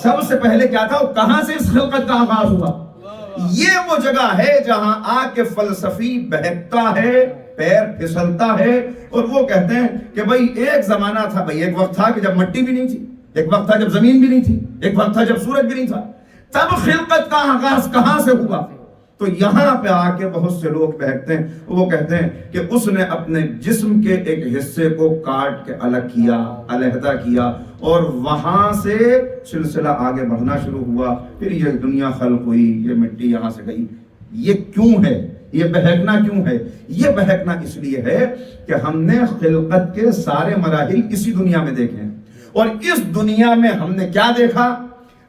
Speaker 3: سب سے پہلے کیا تھا؟ اور کہاں سے اس خلقت کا آغاز ہوا؟ یہ وہ جگہ ہے جہاں آ کے فلسفی بہکتا ہے، پیر پھسلتا ہے، اور وہ کہتے ہیں کہ بھئی ایک زمانہ تھا، بھئی ایک وقت تھا کہ جب مٹی بھی نہیں تھی، ایک وقت تھا جب زمین بھی نہیں تھی، ایک وقت تھا جب سورج بھی نہیں تھا، تب خلقت کا آغاز کہاں سے ہوا؟ تو یہاں پہ آ کے بہت سے لوگ بہکتے ہیں، وہ کہتے ہیں کہ اس نے اپنے جسم کے ایک حصے کو کاٹ کے الگ کیا، علیحدہ کیا، اور وہاں سے سلسلہ آگے بڑھنا شروع ہوا، پھر یہ دنیا خلق ہوئی، یہ مٹی یہاں سے گئی۔ یہ کیوں ہے؟ یہ بہکنا کیوں ہے؟ یہ بہکنا اس لیے ہے کہ ہم نے خلقت کے سارے مراحل اسی دنیا میں دیکھے ہیں، اور اس دنیا میں ہم نے کیا دیکھا؟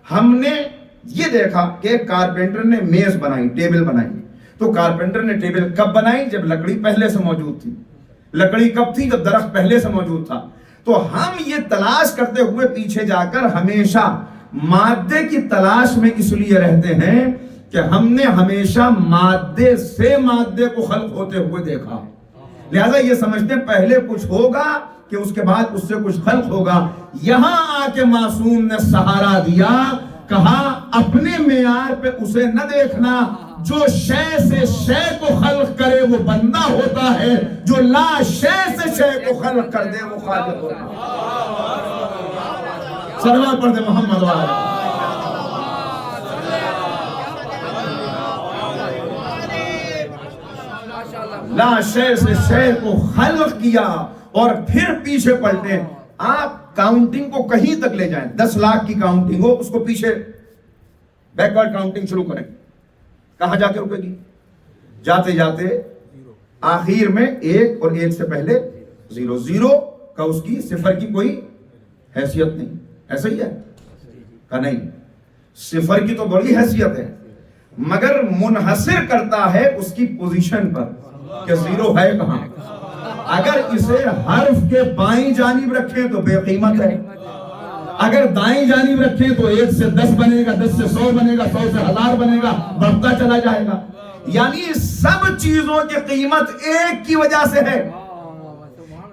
Speaker 3: ہم نے یہ دیکھا کہ کارپینٹر نے میز بنائی، ٹیبل بنائی، تو کارپینٹر نے ٹیبل کب بنائی؟ جب لکڑی پہلے سے موجود تھی۔ لکڑی کب تھی؟ جب درخت پہلے سے موجود تھا۔ تو ہم یہ تلاش کرتے ہوئے پیچھے جا کر ہمیشہ مادے کی تلاش میں اس لیے رہتے ہیں کہ ہم نے ہمیشہ مادے سے مادے کو خلق ہوتے ہوئے دیکھا، لہذا یہ سمجھتے ہیں پہلے کچھ ہوگا کہ اس کے بعد اس سے کچھ خلق ہوگا۔ یہاں آ کے معصوم نے سہارا دیا، کہا اپنے معیار پہ اسے نہ دیکھنا، جو شے سے شے کو خلق کرے وہ بندہ ہوتا ہے، جو لا شے سے شے کو خلق کر دے وہ خالق ہوتا ہے۔ صلوات پڑھ دے محمد والے۔ لا شے سے شے کو خلق کیا، اور پھر پیچھے پلٹے۔ آپ کاؤنٹنگ کو کہیں تک لے جائیں، 10 لاکھ کی کاؤنٹنگ ہو، اس کو پیچھے بیکورڈ کاؤنٹنگ شروع کریں، کہاں جا کے رکے گی؟ جاتے جاتے آخر میں 1 اور 1 سے پہلے 0، 0 کا اس کی صفر کی کوئی حیثیت نہیں، ایسا ہی ہے کہ نہیں؟ صفر کی تو بڑی حیثیت ہے، مگر منحصر کرتا ہے اس کی پوزیشن پر کہ 0 ہے کہاں۔ اگر اسے حرف کے بائیں جانب رکھیں تو بے قیمت ہے، اگر دائیں جانب رکھیں تو 1 سے 10 بنے گا، 10 سے 100 بنے گا، 100 سے 1000 بنے گا، بڑھتا چلا جائے گا۔ یعنی سب چیزوں کی قیمت ایک کی وجہ سے ہے۔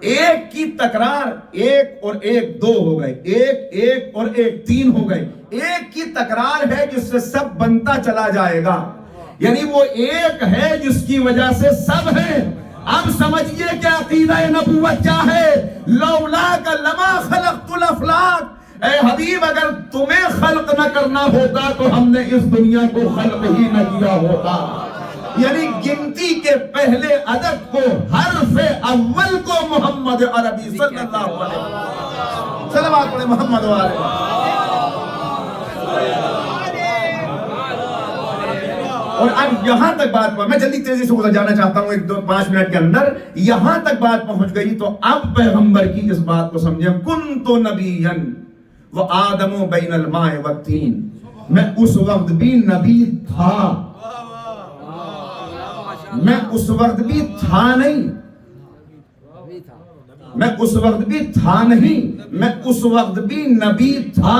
Speaker 3: ایک کی تکرار، 1 اور 1 2 ہو گئے، 1 اور 1 3 ہو گئے۔ ایک کی تکرار ہے جس سے سب بنتا چلا جائے گا، یعنی وہ ایک ہے جس کی وجہ سے سب ہے۔ اب سمجھئے کہ عقیدہ نبوت کیا ہے؟ لولاک لما خلقت الافلاک، اے حبیب اگر تمہیں خلق نہ کرنا ہوتا تو ہم نے اس دنیا کو خلق ہی نہ کیا ہوتا۔ یعنی گنتی کے پہلے عدد کو، حرف اول کو محمد عربی صلی اللہ علیہ وسلم، صلوات پڑھیں محمد والے۔ اور اب یہاں تک بات پہنچ، میں جلدی تیزی سے گزر جانا چاہتا ہوں 1-2-5 منٹ کے اندر، یہاں تک بات پہنچ گئی تو اب پیغمبر کی اس بات کو سمجھیں، کنت نبیا وآدم بین الماء والطین، میں اس وقت بھی نبی تھا، میں اس وقت بھی تھا نہیں، میں اس وقت بھی تھا نہیں، میں اس وقت بھی نبی تھا،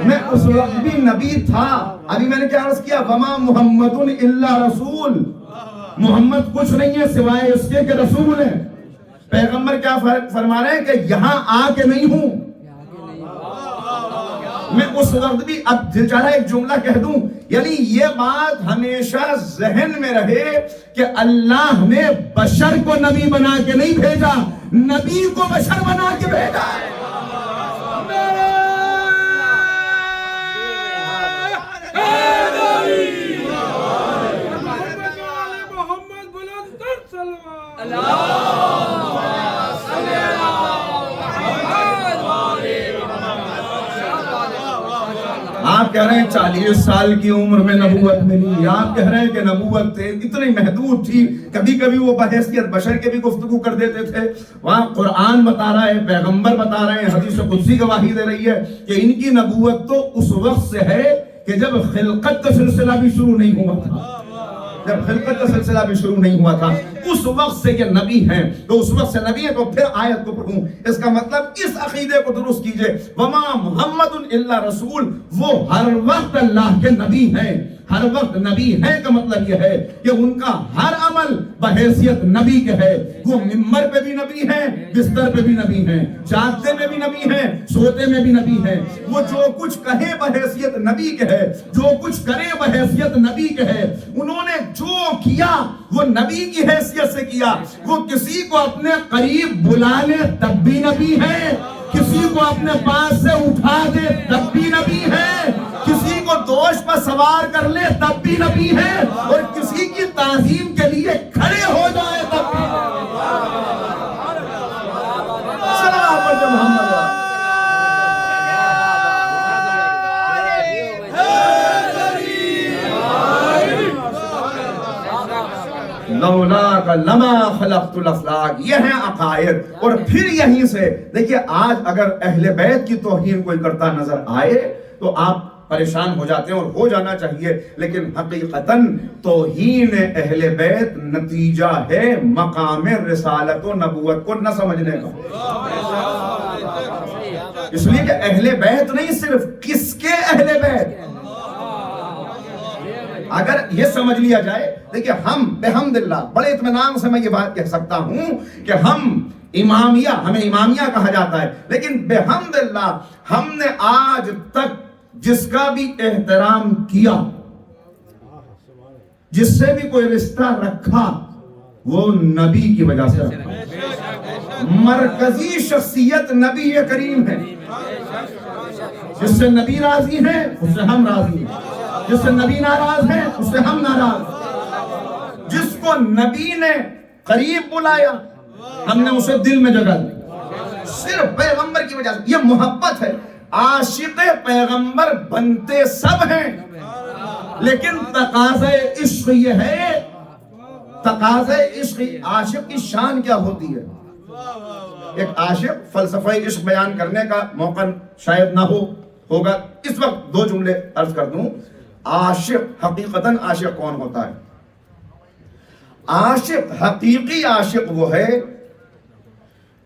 Speaker 3: میں اس وقت بھی نبی تھا۔ ابھی میں نے کیا عرض کیا؟ وما محمد الا رسول، محمد کچھ نہیں ہے سوائے اس کے کہ رسول ہے۔ پیغمبر کیا فرما رہے ہیں کہ یہاں آ کے نہیں ہوں، میں اس وقت بھی۔ اب دل چاہ رہا ہے ایک جملہ کہہ دوں، یعنی یہ بات ہمیشہ ذہن میں رہے کہ اللہ نے بشر کو نبی بنا کے نہیں بھیجا، نبی کو بشر بنا کے بھیجا ہے۔ آپ کہہ رہے ہیں 40 سال کی عمر میں نبوت ملی، آپ کہہ رہے ہیں کہ نبوت اتنی محدود تھی، کبھی کبھی وہ بحیثیت بشر کے بھی گفتگو کر دیتے تھے۔ وہاں قرآن بتا رہا ہے، پیغمبر بتا رہے ہیں، حدیث قدسی گواہی دے رہی ہے کہ ان کی نبوت تو اس وقت سے ہے کہ جب خلقت کا سلسلہ بھی شروع نہیں ہوا تھا، جب خلقت کا سلسلہ بھی شروع نہیں ہوا تھا، اس وقت سے کہ نبی ہیں، تو اس وقت سے نبی ہیں۔ تو پھر آیت کو پڑھوں، اس کا مطلب اس عقیدے کو درست کیجئے، وما محمد الا رسول، وہ ہر وقت اللہ کے نبی ہیں، ہر وقت نبی ہیں کا مطلب یہ ہے کہ ان کا ہر عمل بحیثیت نبی کے ہے۔ وہ ممبر پہ بھی نبی ہیں، بستر پہ بھی نبی ہیں، جاگتے میں بھی نبی ہیں، سوتے میں بھی نبی ہیں۔ وہ جو کچھ کہے بحیثیت نبی کے ہے، جو کچھ کرے بحیثیت نبی کے ہے۔ انہوں نے جو کیا وہ نبی کی حیثیت سے کیا۔ وہ کسی کو اپنے قریب بلا لے تب بھی نبی ہے، کسی کو اپنے پاس سے اٹھا دے تب بھی نبی ہے، کسی کو دوش پر سوار کر لے تب بھی نبی ہے، اور کسی کی تعظیم کے لیے کھڑے ہو جائے تب بھی محمد۔ لولاک لما خلقت الافلاک، یہ ہیں عقائد۔ اور پھر یہیں سے دیکھیے، آج اگر اہل بیت کی توہین کوئی کرتا نظر آئے تو آپ پریشان ہو جاتے ہیں، اور ہو جانا چاہیے، لیکن حقیقتاً توہین اہل بیت نتیجہ ہے مقام رسالت و نبوت کو نہ سمجھنے کا۔ اس لیے کہ اہل بیت نہیں، صرف کس کے اہل بیت، اگر یہ سمجھ لیا جائے۔ دیکھیں، ہم بحمداللہ بڑے اطمینان سے میں یہ بات کہہ سکتا ہوں کہ ہم امامیہ، ہمیں امامیہ کہا جاتا ہے، لیکن بحمداللہ ہم نے آج تک جس کا بھی احترام کیا، جس سے بھی کوئی رشتہ رکھا، وہ نبی کی وجہ سے رکھا۔ مرکزی شخصیت نبی کریم ہے، جس سے نبی راضی ہیں اس سے ہم راضی ہیں، جس سے نبی ناراض ہیں اس سے ہم ناراض ہیں۔ جس کو نبی نے قریب بلایا ہم نے اسے دل میں جگہ دی، صرف پیغمبر کی وجہ سے۔ یہ محبت ہے۔ عاشق پیغمبر بنتے سب ہیں، لیکن تقاضۂ عشق یہ ہے، تقاضۂ عشق، عاشق کی شان کیا ہوتی ہے۔ ایک عاشق، فلسفہ عشق بیان کرنے کا موقع شاید نہ ہوگا اس وقت، دو جملے عرض کر دوں۔ عاشق، حقیقتاً عاشق کون ہوتا ہے؟ عاشق، حقیقی عاشق وہ ہے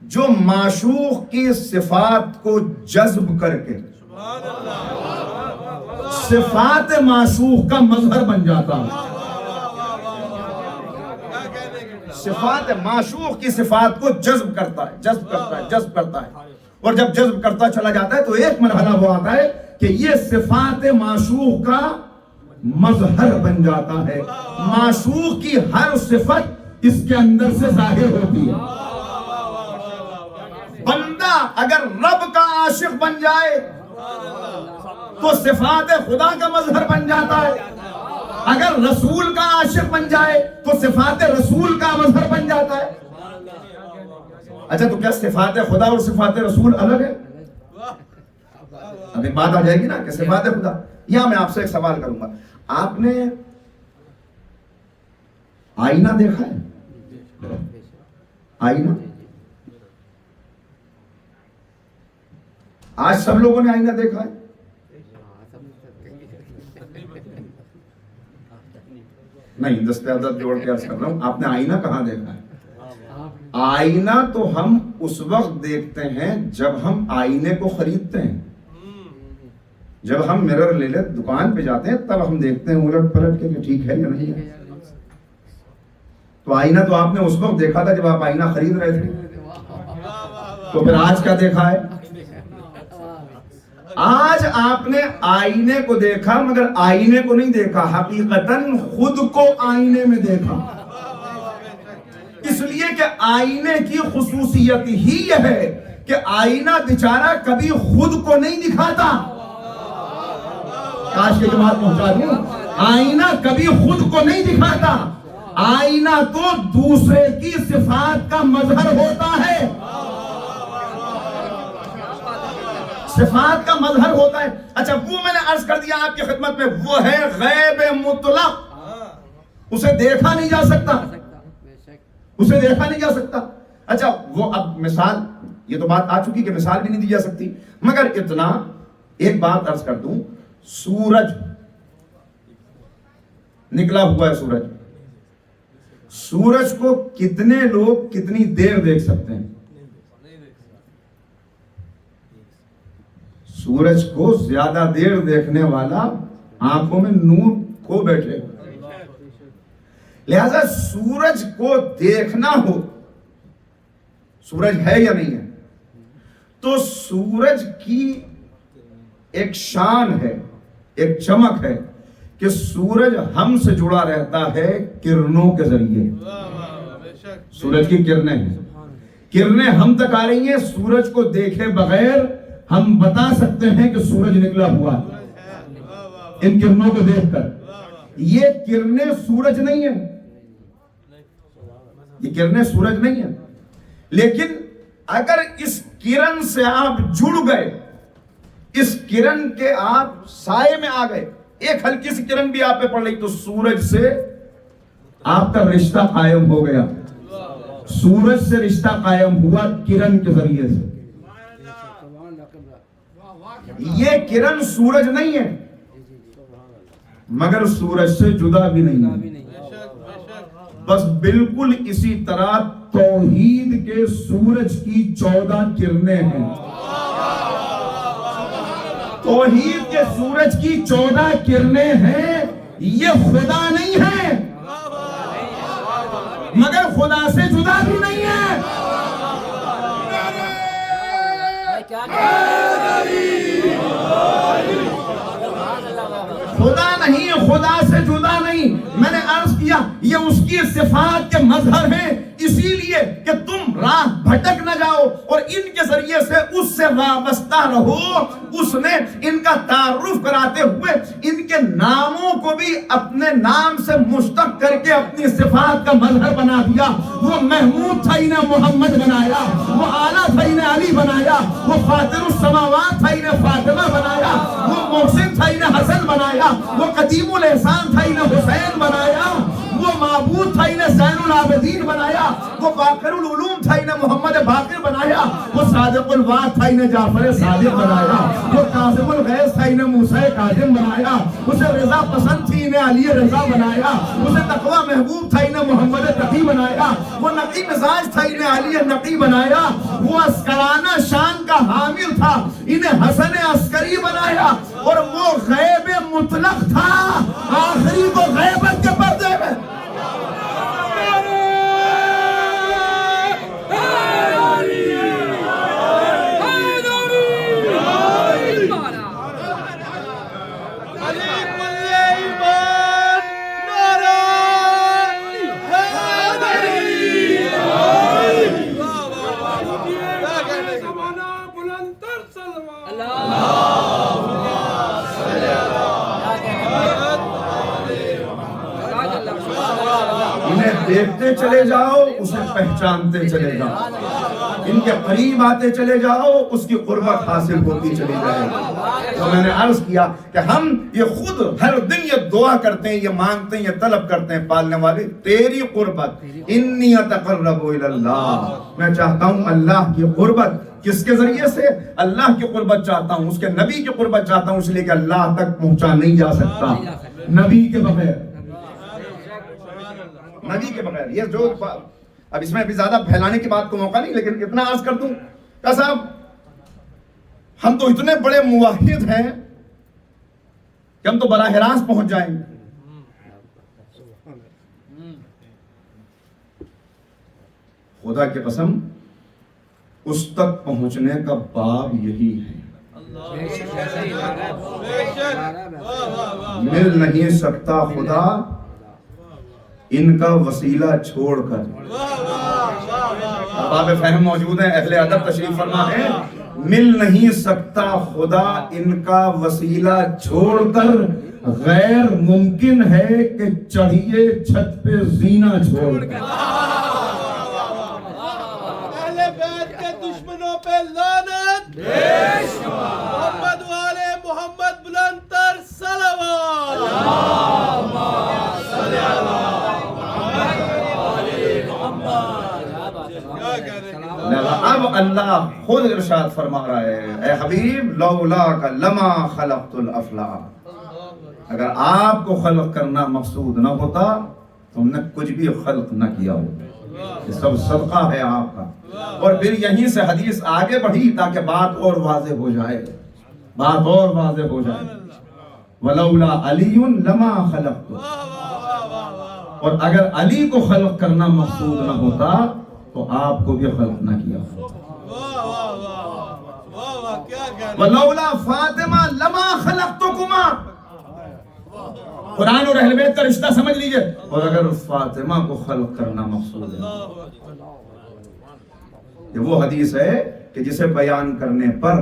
Speaker 3: جو معشوق کی صفات کو جذب کر کے صفات معشوق کا مظہر بن جاتا ہے۔ صفات معشوق کی صفات کو جذب کرتا ہے، جذب کرتا ہے، جذب کرتا ہے، اور جب جذب کرتا چلا جاتا ہے تو ایک مرحلہ وہ آتا ہے کہ یہ صفات معشوق کا مظہر بن جاتا ہے۔ معشوق کی ہر صفت اس کے اندر سے ظاہر ہوتی ہے۔ بندہ اگر رب کا عاشق بن جائے تو صفات خدا کا مظہر بن جاتا ہے، اگر رسول کا عاشق بن جائے تو صفات رسول کا مظہر بن جاتا ہے۔ اچھا، تو کیا صفات خدا اور صفات رسول الگ ہے؟ ابھی بات آ جائے گی نا کہ صفات خدا۔ یہاں میں آپ سے ایک سوال کروں گا، آپ نے آئینہ دیکھا ہے؟ آئینہ آج سب لوگوں نے آئینہ دیکھا ہے؟ نہیں، دست عدد جوڑ کے عرض کر رہا ہوں، آپ نے آئینہ کہاں دیکھا ہے؟ آئینہ تو ہم اس وقت دیکھتے ہیں جب ہم آئینے کو خریدتے ہیں. جب ہم مرر لے لے دکان پہ جاتے ہیں تب ہم دیکھتے ہیں الٹ پلٹ کے کہ ٹھیک ہے یا نہیں ہے. تو آئینہ تو آپ نے اس وقت دیکھا تھا جب آپ آئینہ خرید رہے تھے. تو پھر آج کیا دیکھا ہے؟ آج آپ نے آئینے کو دیکھا مگر آئینے کو نہیں دیکھا، حقیقتاً خود کو آئینے میں دیکھا. اس لیے کہ آئینے کی خصوصیت ہی یہ ہے کہ آئینہ بیچارہ کبھی خود کو نہیں دکھاتا. کاش کے بات پہنچا دوں، آئینہ کبھی خود کو نہیں دکھاتا. آئینہ تو دوسرے کی صفات کا مظہر ہوتا ہے، صفات کا مظہر ہوتا ہے. اچھا، وہ میں نے عرض کر دیا آپ کی خدمت میں، وہ ہے غیب مطلق، اسے دیکھا نہیں جا سکتا، اسے دیکھا نہیں جا سکتا. اچھا، وہ اب مثال، یہ تو بات آ چکی کہ مثال بھی نہیں دی جا سکتی، مگر اتنا ایک بات عرض کر دوں، سورج نکلا ہوا ہے. سورج کو کتنے لوگ کتنی دیر دیکھ سکتے ہیں؟ سورج کو زیادہ دیر دیکھنے والا آنکھوں میں نور کھو بیٹھے. لہذا سورج کو دیکھنا ہو، سورج ہے یا نہیں ہے، تو سورج کی ایک شان ہے، ایک چمک ہے کہ سورج ہم سے جڑا رہتا ہے کرنوں کے ذریعے. سورج کی کرنیں ہیں، کرنیں ہم تک آ رہی ہیں. سورج کو دیکھے بغیر ہم بتا سکتے ہیں کہ سورج نکلا ہوا ان کرنوں کو دیکھ کر. یہ کرنیں سورج نہیں ہیں، یہ کرنیں سورج نہیں ہیں. لیکن اگر اس کرن سے آپ جڑ گئے، اس کرن کے آپ سائے میں آ گئے، ایک ہلکی سی کرن بھی آپ پہ پڑ رہی تو سورج سے آپ کا رشتہ قائم ہو گیا. سورج سے رشتہ قائم ہوا کرن کے ذریعے سے. یہ کرن سورج نہیں ہے مگر سورج سے جدا بھی نہیں ہے. بس بالکل اسی طرح توحید کے سورج کی 14 کرنیں ہیں. توحید کے سورج کی 14 کرنیں ہیں. یہ خدا نہیں ہے مگر خدا سے جدا بھی نہیں ہے. خدا نہیں، خدا سے جدا نہیں. میں نے عرض کیا یہ اس کی صفات کے مظہر ہیں، اسی لیے کہ تم راہ بھٹک نہ جاؤ اور ان کے ذریعے سے اس سے وابستہ رہو. اس نے ان کا تعارف کراتے ہوئے ان کے ناموں کو بھی اپنے نام سے مشتق کر کے اپنی صفات کا مظہر بنا دیا. وہ محمود تھا انہیں محمد بنایا، وہ اعلیٰ تھا انہیں علی بنایا، وہ فاطر السماوات تھا انہیں فاطمہ بنایا، وہ محسن تھا انہیں حسن بنایا، وہ قدیم الاحسان تھا انہیں حسین بنایا، وہ معبود تھا انہیں زین العابدین بنایا، وہ باقر العلوم تھا انہیں محمد باقر بنایا، وہ صادق الوعد تھا انہیں جعفر صادق بنایا، وہ کاظم الغیظ تھا انہیں موسیٰ کاظم بنایا، اسے رضا پسند تھی انہیں علی رضا بنایا، اسے تقوی محبوب تھا انہیں محمد تقی بنایا، وہ نقی مزاج تھا انہیں علی نقی بنایا، وہ عسکرانہ شان کا حامل تھا انہیں حسن عسکری بنایا، اور وہ غیب مطلق تھا آخری کو غیبت کے پردے میں. دیکھتے چلے جاؤ اسے پہچانتے چلے جاؤ، ان کے قریب آتے چلے جاؤ اس کی قربت حاصل ہوتی چلی جائے. تو میں نے عرض کیا کہ ہم یہ خود ہر دن یہ دعا کرتے ہیں، یہ مانگتے ہیں، یہ طلب کرتے ہیں، پالنے والے تیری قربت. انی اتقرب الی اللہ، میں چاہتا ہوں اللہ کی قربت. کس کے ذریعے سے؟ اللہ کی قربت چاہتا ہوں، اس کے نبی کی قربت چاہتا ہوں، اس لیے کہ اللہ تک پہنچا نہیں جا سکتا نبی کے بغیر. نبی کے بغیر. یہ جو اب اس میں ابھی زیادہ پھیلانے کی بات کو موقع نہیں, لیکن اتنا عرض کر دوں کہ صاحب ہم تو اتنے بڑے موحد ہیں کہ ہم تو براہ راست پہنچ جائیں گے. خدا کی قسم اس تک پہنچنے کا باب یہی ہے. مل نہیں سکتا خدا ان کا وسیلہ چھوڑ کر. باب فہم موجود ہیں, اہل ادب تشریف فرما ہے. مل نہیں سکتا خدا ان کا وسیلہ چھوڑ کر, غیر ممکن ہے کہ چڑھیے چھت پہ زینہ چھوڑ کر.
Speaker 1: اہل بیت کے دشمنوں پہ لعنت, محمد والے محمد بلند تر صلوات.
Speaker 3: اب اللہ خود ارشاد فرما رہا ہے, اے حبیب لولا کا لما خلقت الافلاک, اگر آپ کو خلق کرنا مقصود نہ ہوتا تو ہم نے کچھ بھی خلق نہ کیا ہوتا. یہ سب صدقہ ہے آپ کا. اور پھر یہیں سے حدیث آگے بڑھی تاکہ بات اور واضح ہو جائے, بات اور واضح ہو جائے. ولولا علی لما خلقت, اور اگر علی کو خلق کرنا مقصود نہ ہوتا تو آپ کو بھی خلق نہ کیا. ولولا فاطمہ لما خلقتکما, قرآن اور اہل بیت کا رشتہ سمجھ لیجئے. اور اگر فاطمہ کو خلق کرنا مقصود ہے, یہ وہ حدیث ہے کہ جسے بیان کرنے پر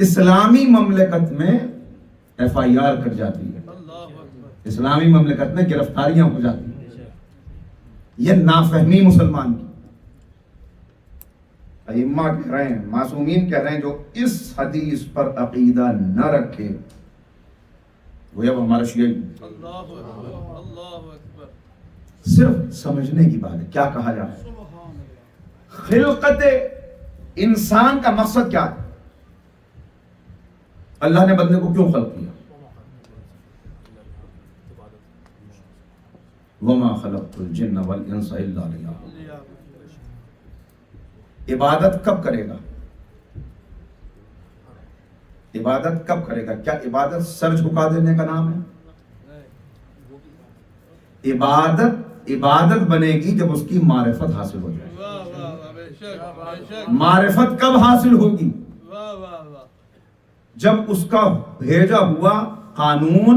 Speaker 3: اسلامی مملکت میں ایف آئی آر کر جاتی ہے, اسلامی مملکت میں گرفتاریاں ہو جاتی ہیں. یہ نافہمی مسلمان کی. ائمہ کہہ رہے ہیں, معصومین کہہ رہے ہیں, جو اس حدیث پر عقیدہ نہ رکھے وہ اب ہمارا شیعہ. صرف سمجھنے کی بات ہے کیا کہا جائے. خلقت انسان کا مقصد کیا ہے؟ اللہ نے بندے کو کیوں خلق کیا؟ وَمَا خَلَقْتُ الْجِنَّ وَالْإِنسَ إِلَّا لِيَعْبُدُونِ. عبادت کب کرے گا؟ عبادت کب کرے گا؟ کیا عبادت سر جھکا دینے کا نام ہے؟ عبادت بنے گی جب اس کی معرفت حاصل ہو جائے. معرفت کب حاصل ہوگی؟ جب اس کا بھیجا ہوا قانون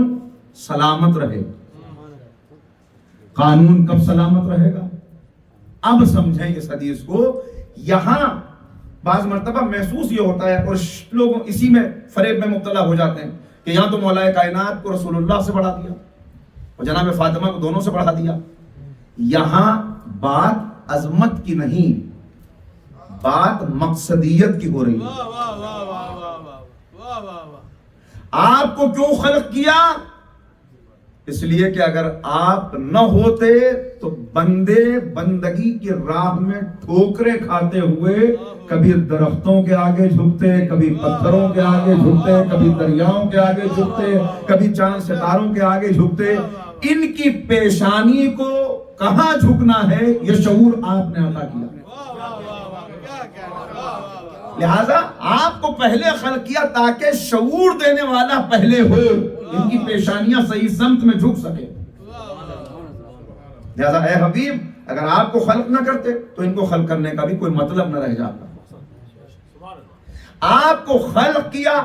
Speaker 3: سلامت رہے. قانون کب سلامت رہے گا؟ اب سمجھیں اس حدیث کو. یہاں بعض مرتبہ محسوس یہ ہوتا ہے اور لوگ اسی میں فریب میں مبتلا ہو جاتے ہیں کہ یہاں تو مولا کائنات کو رسول اللہ سے بڑھا دیا اور جناب فاطمہ کو دونوں سے بڑھا دیا. یہاں بات عظمت کی نہیں, بات مقصدیت کی ہو رہی ہے. آپ کو کیوں خلق کیا؟ اس لیے کہ اگر آپ نہ ہوتے تو بندے بندگی کی راہ میں ٹھوکریں کھاتے ہوئے کبھی درختوں کے آگے جھکتے, کبھی پتھروں کے آگے جھکتے, کبھی دریاؤں کے آگے جھکتے, کبھی چاند ستاروں کے آگے جھکتے. ان کی پیشانی کو کہاں جھکنا ہے یہ شعور آپ نے عطا کیا. لہذا آپ کو پہلے خلق کیا تاکہ شعور دینے والا پہلے ہو, ان کی پیشانیاں صحیح سمت میں جھک سکے. لہذا اے حبیب اگر آپ کو خلق نہ کرتے تو ان کو خلق کرنے کا بھی کوئی مطلب نہ رہ جاتا. آپ کو خلق کیا,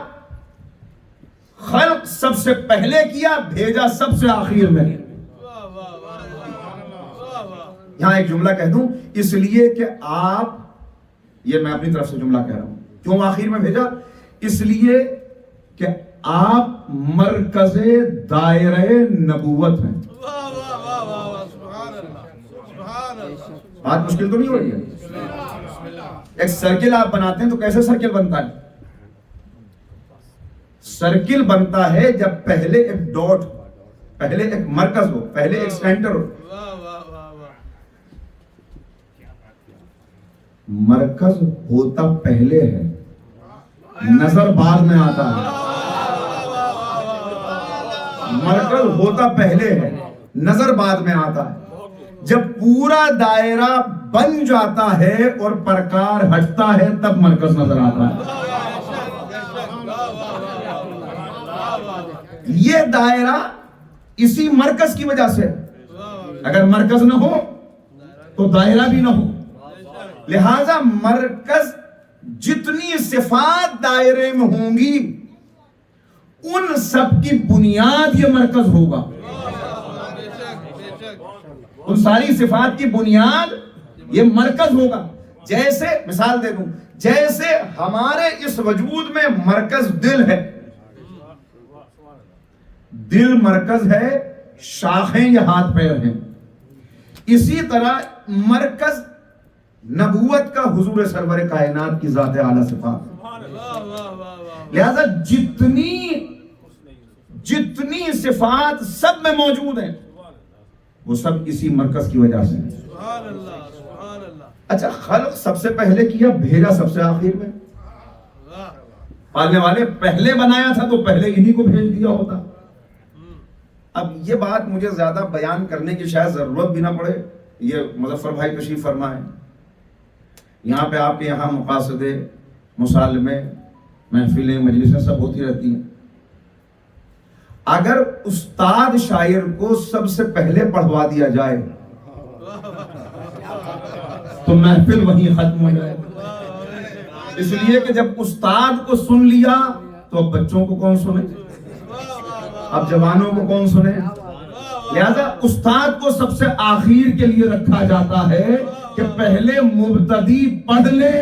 Speaker 3: خلق سب سے پہلے کیا, بھیجا سب سے آخر میں. یہاں ایک جملہ کہہ دوں, اس لیے کہ آپ, یہ میں اپنی طرف سے جملہ کہہ رہا ہوں, کیوں آخر میں بھیجا؟ اس لیے کہ آپ مرکز دائرہ نبوت ہیں. بات مشکل تو نہیں ہو رہی ہے. ایک سرکل آپ بناتے ہیں تو کیسے سرکل بنتا ہے؟ سرکل بنتا ہے جب پہلے ایک ڈاٹ, پہلے ایک مرکز ہو, پہلے ایک سینٹر ہو. مرکز ہوتا پہلے ہے, نظر بعد میں آتا ہے. مرکز ہوتا پہلے ہے, نظر بعد میں آتا ہے. جب پورا دائرہ بن جاتا ہے اور پرکار ہٹتا ہے تب مرکز نظر آتا ہے. یہ دائرہ اسی مرکز کی وجہ سے، اگر مرکز نہ ہو تو دائرہ بھی نہ ہو. لہذا مرکز، جتنی صفات دائرے میں ہوں گی ان سب کی بنیاد یہ مرکز ہوگا. ان ساری صفات کی بنیاد یہ مرکز ہوگا. جیسے مثال دے دوں، جیسے ہمارے اس وجود میں مرکز دل ہے، دل مرکز ہے، شاخیں یہ ہاتھ پیر ہیں. اسی طرح مرکز نبوت کا حضور سرور کائنات کی ذات اعلیٰ صفات. لہذا جتنی صفات سب میں موجود ہیں وہ سب اسی مرکز کی وجہ سے ہیں. اچھا، خلق سب سے پہلے کیا، بھیجا سب سے آخر میں. پالنے والے پہلے بنایا تھا تو پہلے انہی کو بھیج دیا ہوتا. اب یہ بات مجھے زیادہ بیان کرنے کی شاید ضرورت بھی نہ پڑے. یہ مظفر بھائی تشریف فرمائے، یہاں پہ آپ کے یہاں مقاصدے، مصالحے، محفلیں، مجلسیں سب ہوتی رہتی ہیں. اگر استاد شاعر کو سب سے پہلے پڑھوا دیا جائے تو محفل وہیں ختم ہو جائے. اس لیے کہ جب استاد کو سن لیا تو اب بچوں کو کون سنے، اب جوانوں کو کون سنے. لہذا استاد کو سب سے آخر کے لیے رکھا جاتا ہے کہ پہلے مبتدی پڑھ لے.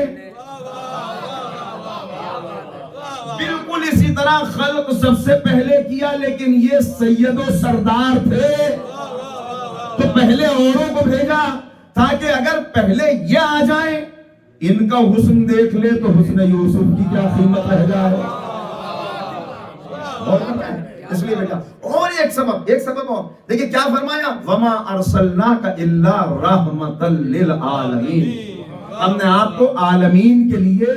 Speaker 3: بالکل اسی طرح خلق سب سے پہلے کیا، لیکن یہ سید و سردار تھے تو پہلے اوروں کو بھیجا تاکہ اگر پہلے یہ آ جائیں، ان کا حسن دیکھ لے تو حسن یوسف کی کیا قیمت رہ جائے. اس لیے بھیجا. اور ایک سبب اور دیکھیں کیا فرمایا، وما ارسلناک الا رحمتا للعالمین. ہم نے آپ کو عالمین کے لیے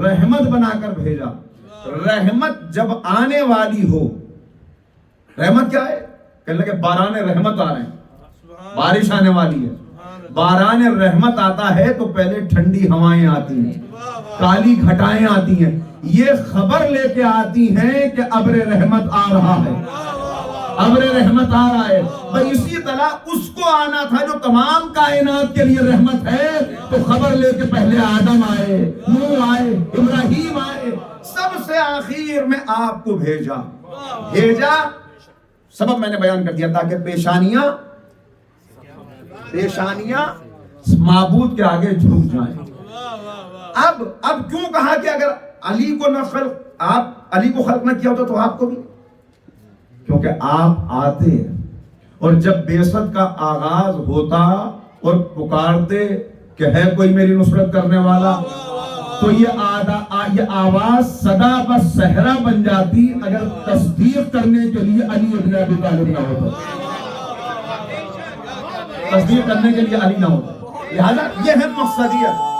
Speaker 3: رحمت بنا کر بھیجا. رحمت جب آنے والی ہو، رحمت کیا ہے؟ کہنے لگے باران رحمت آ رہے ہیں، بارش آنے والی ہے. باران رحمت آتا ہے تو پہلے ٹھنڈی ہوائیں آتی ہیں، کالی گھٹائیں آتی ہیں، یہ خبر لے کے آتی ہیں کہ ابر رحمت آ رہا ہے، ابر رحمت آ رہا ہے. بھئی اسی طرح اس کو آنا تھا جو تمام کائنات کے لیے رحمت ہے، تو خبر لے کے پہلے آدم آئے، نوح آئے، ابراہیم آئے، سب سے آخر میں آپ کو بھیجا. سبب میں نے بیان کر دیا تاکہ پیشانیاں معبود کے آگے جھک جائیں. اب کیوں کہا کہ اگر علی کو خلق نہ کیا ہوتا تو آپ کو بھی، کیونکہ آپ آتے اور جب بعثت کا آغاز ہوتا اور پکارتے کہ ہے کوئی میری نصرت کرنے والا، تو یہ آواز صدا پر صحرا بن جاتی اگر تصدیق کرنے کے لیے علی ابن ابی طالب نہ ہوتا، تصدیق کرنے کے لیے علی نہ ہوتا. لہذا یہ ہے مقصدیت.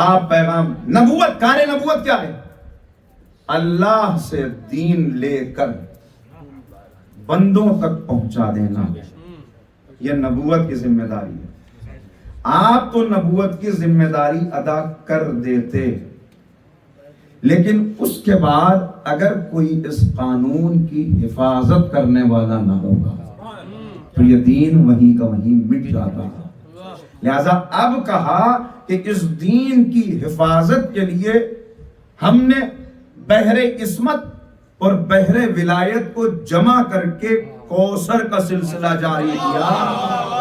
Speaker 3: آپ پیغام نبوت، کار نبوت کیا ہے؟ اللہ سے دین لے کر بندوں تک پہنچا دینا، یہ نبوت کی ذمہ داری ہے. آپ تو نبوت کی ذمہ داری ادا کر دیتے، لیکن اس کے بعد اگر کوئی اس قانون کی حفاظت کرنے والا نہ ہوگا تو یہ دین وہیں کا وہیں مٹ جاتا. لہذا اب کہا کہ اس دین کی حفاظت کے لیے ہم نے بحر عصمت اور بحر ولایت کو جمع کر کے کوثر کا سلسلہ جاری کیا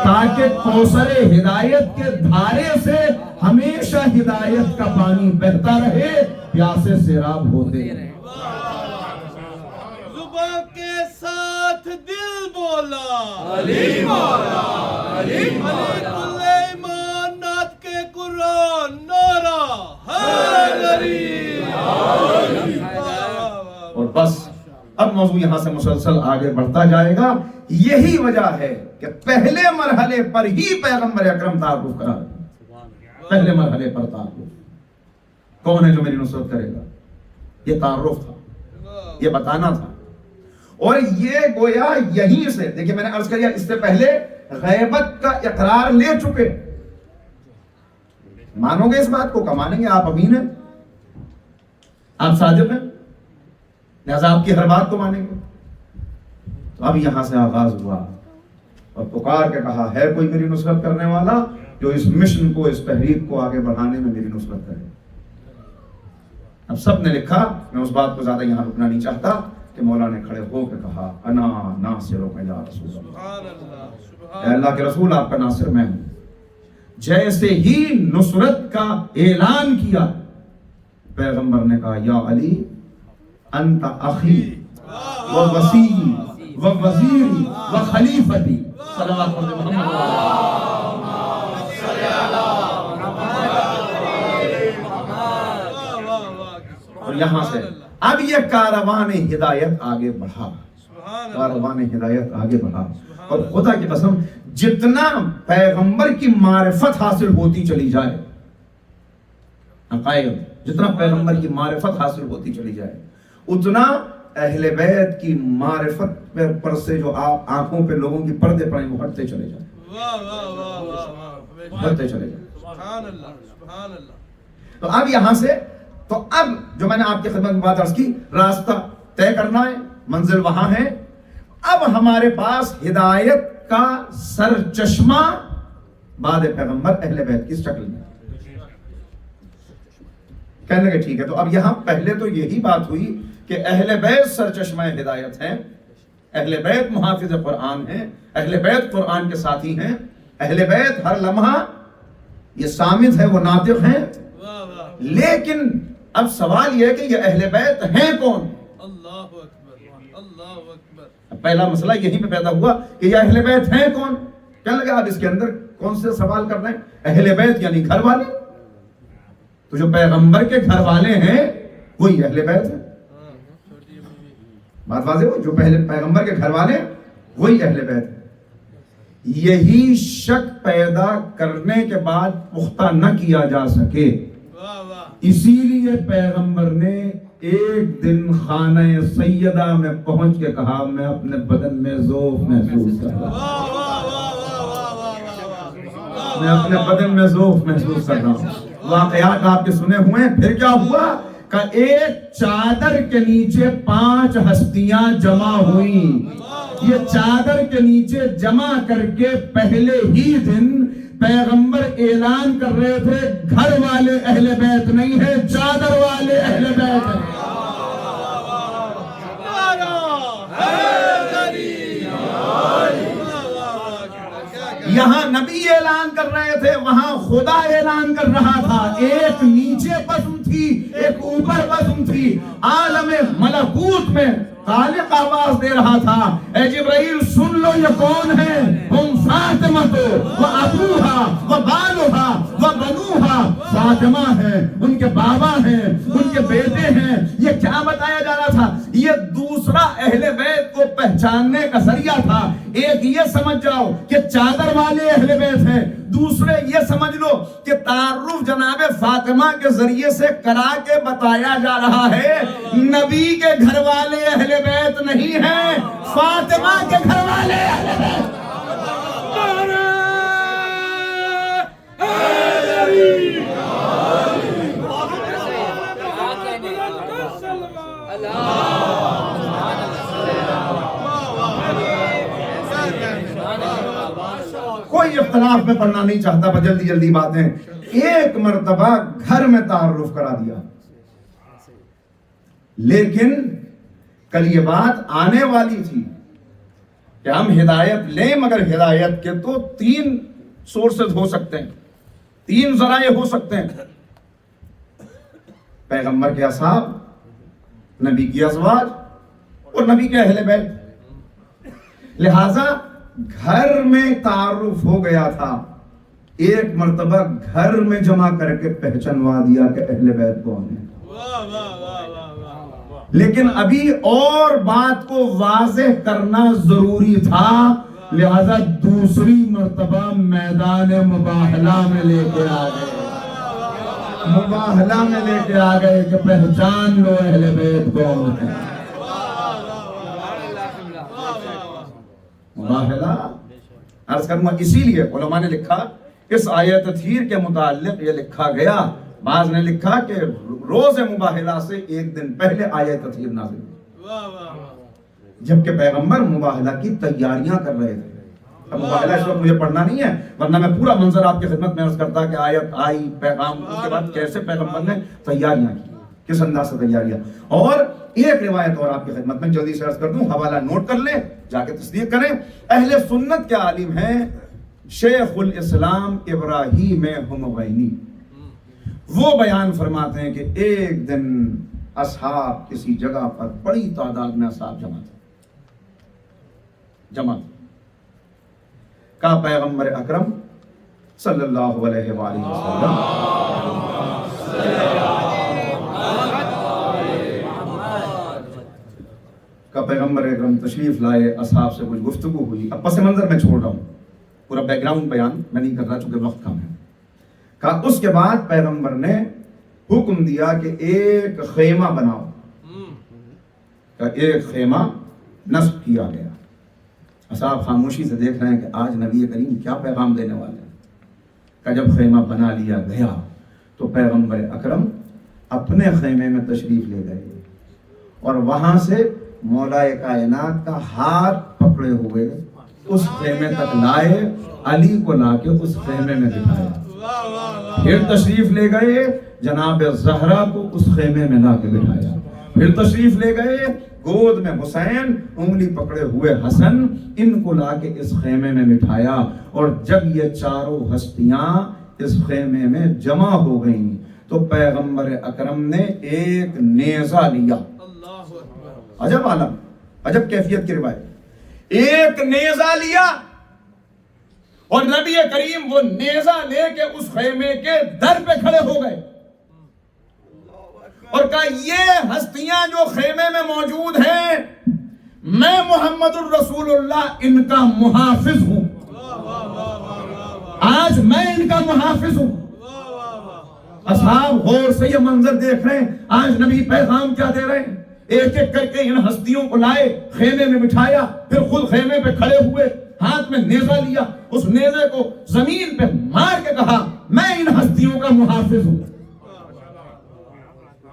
Speaker 3: تاکہ کوثر ہدایت کے دھارے سے ہمیشہ ہدایت کا پانی بہتا رہے، پیاسے سیراب ہوتے رہے.
Speaker 1: زبان کے ساتھ دل بولا علی مولا، علی مولا، ایمان نات کے قرآن نعرہ حیدری.
Speaker 3: اور بس اب موضوع یہاں سے مسلسل آگے بڑھتا جائے گا. یہی وجہ ہے کہ پہلے مرحلے پر ہی پیغمبر اکرم تعارف کرا. پہلے مرحلے پر تعارف, کون ہے جو میری نصرت کرے گا, یہ تعارف تھا, یہ بتانا تھا. اور یہ گویا یہیں سے, دیکھیں میں نے عرض کیا اس سے پہلے غیبت کا اقرار لے چکے. مانو گے اس بات کو, مانیں گے آپ امین ہیں, آپ صادق ہیں, لہذا آپ کی ہر بات کو مانیں گے. تو اب یہاں سے آغاز ہوا اور پکار کے کہا ہے کوئی میری نصرت کرنے والا جو اس مشن کو, اس تحریک کو آگے بڑھانے میں میری نصرت کرے. اب سب نے لکھا, میں اس بات کو زیادہ یہاں رکنا نہیں چاہتا, کہ مولا نے کھڑے ہو کے کہا انا ناصرک یا رسول اللہ, اے اللہ کے رسول آپ کا ناصر میں ہوں. جیسے ہی نصرت کا اعلان کیا, پیغمبر نے کہا یا علی انت اخی و وسیعی و وزیری و خلیفتی صلوات محمد. اور یہاں سے اب یہ کاروان ہدایت آگے بڑھا, کاروان ہدایت آگے بڑھا. اور خدا کی قسم جتنا پیغمبر کی معرفت حاصل ہوتی چلی جائے, عقائد جتنا پیغمبر کی معرفت حاصل ہوتی چلی جائے, اتنا اہل بیت کی معرفت پر سے جو آپ آنکھوں پہ لوگوں کی پردے پڑیں وہ ہٹتے چلے جائیں, ہٹتے چلے جائیں. سبحان اللہ, سبحان اللہ. تو اب یہاں سے, تو اب جو میں نے آپ کی خدمت میں بات عرض کی, راستہ طے کرنا ہے, منزل وہاں ہے. اب ہمارے پاس ہدایت کا سر چشمہ بعد پیغمبر اہل بیت کی شکل میں. کہنے لگے ٹھیک ہے, تو اب یہاں پہلے تو یہی بات ہوئی کہ اہل بیت سر چشمہ ہدایت ہیں, اہل بیت محافظ قرآن ہیں, اہل بیت قرآن کے ساتھی ہیں, اہل بیت ہر لمحہ یہ صامت ہے, وہ ناطق ہیں. لیکن اب سوال یہ ہے کہ یہ اہل بیت ہیں کون؟ اللہ اکبر, اللہ اکبر. پہلا مسئلہ یہیں پہ پیدا ہوا کہ یہ اہل بیت ہیں کون. کیا لگا اب اس کے اندر کون سے سوال کر رہے ہیں؟ اہل بیت یعنی گھر والے. تو جو پیغمبر کے گھر والے ہیں وہی اہل بیت ہیں. بات واضح ہو, جو پہلے پیغمبر کے گھر والے وہی اہل بیت ہیں. یہی شک پیدا کرنے کے بعد پختہ نہ کیا جا سکے, اسی لیے پیغمبر نے ایک دن خانہ سیدہ میں پہنچ کے کہا میں اپنے بدن میں ذوف محسوس کر رہا ہوں, میں اپنے بدن میں ذوف محسوس کر رہا ہوں. واقعات آپ کے سنے ہوئے ہیں. پھر کیا ہوا کہ ایک چادر کے نیچے 5 ہستیاں جمع ہوئیں. یہ چادر کے نیچے جمع کر کے پہلے ہی دن پیغمبر اعلان کر رہے تھے گھر والے اہل بیت نہیں ہے, چادر والے اہل بیت ہیں. یہاں نبی اعلان کر رہے تھے, وہاں خدا اعلان کر رہا تھا. ایک نیچے بزم تھی, ایک اوپر بزم تھی. عالم ملکوت میں خالق آواز دے رہا تھا, اے جبرائیل سن لو یہ کون ہے, ہم فاطمہ و ابوہا و بالوہا و بنوہا. فاطمہ ہیں, ان کے بابا ہیں, ان کے بیٹے ہیں. یہ کیا بتایا جا رہا تھا؟ یہ دوسرا اہل بیت کو پہچاننے کا ذریعہ تھا. ایک یہ سمجھ جاؤ کہ چادر والے اہل بیت ہیں, دوسرے یہ سمجھ لو کہ تعارف جناب فاطمہ کے ذریعے سے کرا کے بتایا جا رہا ہے نبی کے گھر والے اہل بیت نہیں ہیں, فاطمہ کے گھر والے اہل بیت. کوئی اختلاف میں پڑھنا نہیں چاہتا, پر جلدی جلدی باتیں. ایک مرتبہ گھر میں تعارف کرا دیا, لیکن کل یہ بات آنے والی تھی کہ ہم ہدایت لیں, مگر ہدایت کے تو 3 سورسز ہو سکتے ہیں, 3 ذرائع ہو سکتے ہیں. پیغمبر کے اصحاب, نبی کی ازواج اور نبی کے اہل بیت. لہذا گھر میں تعارف ہو گیا تھا. ایک مرتبہ گھر میں جمع کر کے پہچانوا دیا کہ اہل بیت کون ہے. لیکن ابھی اور بات کو واضح کرنا ضروری تھا، لہذا دوسری مرتبہ میدان مباہلہ میں لے کے آ گئے، مباہلہ میں لے کے آ گئے کہ پہچان لو اہل بیت کون ہے۔ مباہلہ عرض کروں گا، اسی لیے علماء نے لکھا، اس آیت تطہیر کے متعلق یہ لکھا گیا، بعض نے لکھا کہ روز مباہلہ سے ایک دن پہلے آیت تطہیر نازل ہوئی، جبکہ پیغمبر مباہلہ کی تیاریاں کر رہے تھے۔ اب مباہلہ اس وقت مجھے پڑھنا نہیں ہے، ورنہ میں پورا منظر آپ کی خدمت میں عرض کرتا کہ آیت آئی، پیغام، اس کے بعد کیسے پیغمبر نے تیاریاں کی، کس انداز سے تیاریاں۔ اور ایک روایت اور آپ کی خدمت میں جلدی سے عرض کر دوں، حوالہ نوٹ کر لیں، جا کے تصدیق کریں۔ اہل سنت کے عالم ہیں شیخ الاسلام ابراہیم ہموینی، وہ بیان فرماتے ہیں کہ ایک دن اصحاب کسی جگہ پر بڑی تعداد میں اصحاب جمع کا پیغمبر اکرم صلی اللہ علیہ وآلہ وسلم کا پیغمبر اکرم تشریف لائے، اصحاب سے کچھ گفتگو ہوئی۔ اب پس منظر میں چھوڑ رہا ہوں، پورا بیک گراؤنڈ بیان میں نہیں کر رہا چونکہ وقت کم ہے۔ کہا اس کے بعد پیغمبر نے حکم دیا کہ ایک خیمہ بناؤ، کہ ایک خیمہ نصب کیا گیا۔ اصحاب خاموشی سے دیکھ رہے ہیں کہ آج نبی کریم کیا پیغام دینے والے ہیں۔ کہ جب خیمہ بنا لیا گیا تو پیغمبر اکرم اپنے خیمے میں تشریف لے گئے اور وہاں سے مولا کائنات کا ہاتھ پکڑے ہوئے اس خیمے تک لائے، علی کو لا کے اس خیمے میں بٹھایا، پھر تشریف لے گئے جناب زہرا کو اس خیمے میں لا کے بٹھایا، پھر تشریف لے گئے گود میں حسین، انگلی پکڑے ہوئے حسن، ان کو لا کے اس خیمے میں بٹھایا۔ اور جب یہ چاروں ہستیاں اس خیمے میں جمع ہو گئیں تو پیغمبر اکرم نے ایک نیزہ لیا، عجب عالم، عجب کیفیت کی روایت، ایک نیزہ لیا اور نبی کریم وہ نیزہ لے کے اس خیمے کے در پہ کھڑے ہو گئے اور کہا یہ ہستیاں جو خیمے میں موجود ہیں، میں محمد الرسول اللہ ان کا محافظ ہوں، آج میں ان کا محافظ ہوں۔ اصحاب غور سے یہ منظر دیکھ رہے ہیں، آج نبی پیغام کیا دے رہے ہیں۔ ایک ایک کر کے ان ہستیوں کو لائے، خیمے میں بٹھایا، پھر خود خیمے پہ کھڑے ہوئے، ہاتھ میں نیزہ لیا، اس نیزے کو زمین پہ مار کے کہا میں ان ہستیوں کا محافظ ہوں۔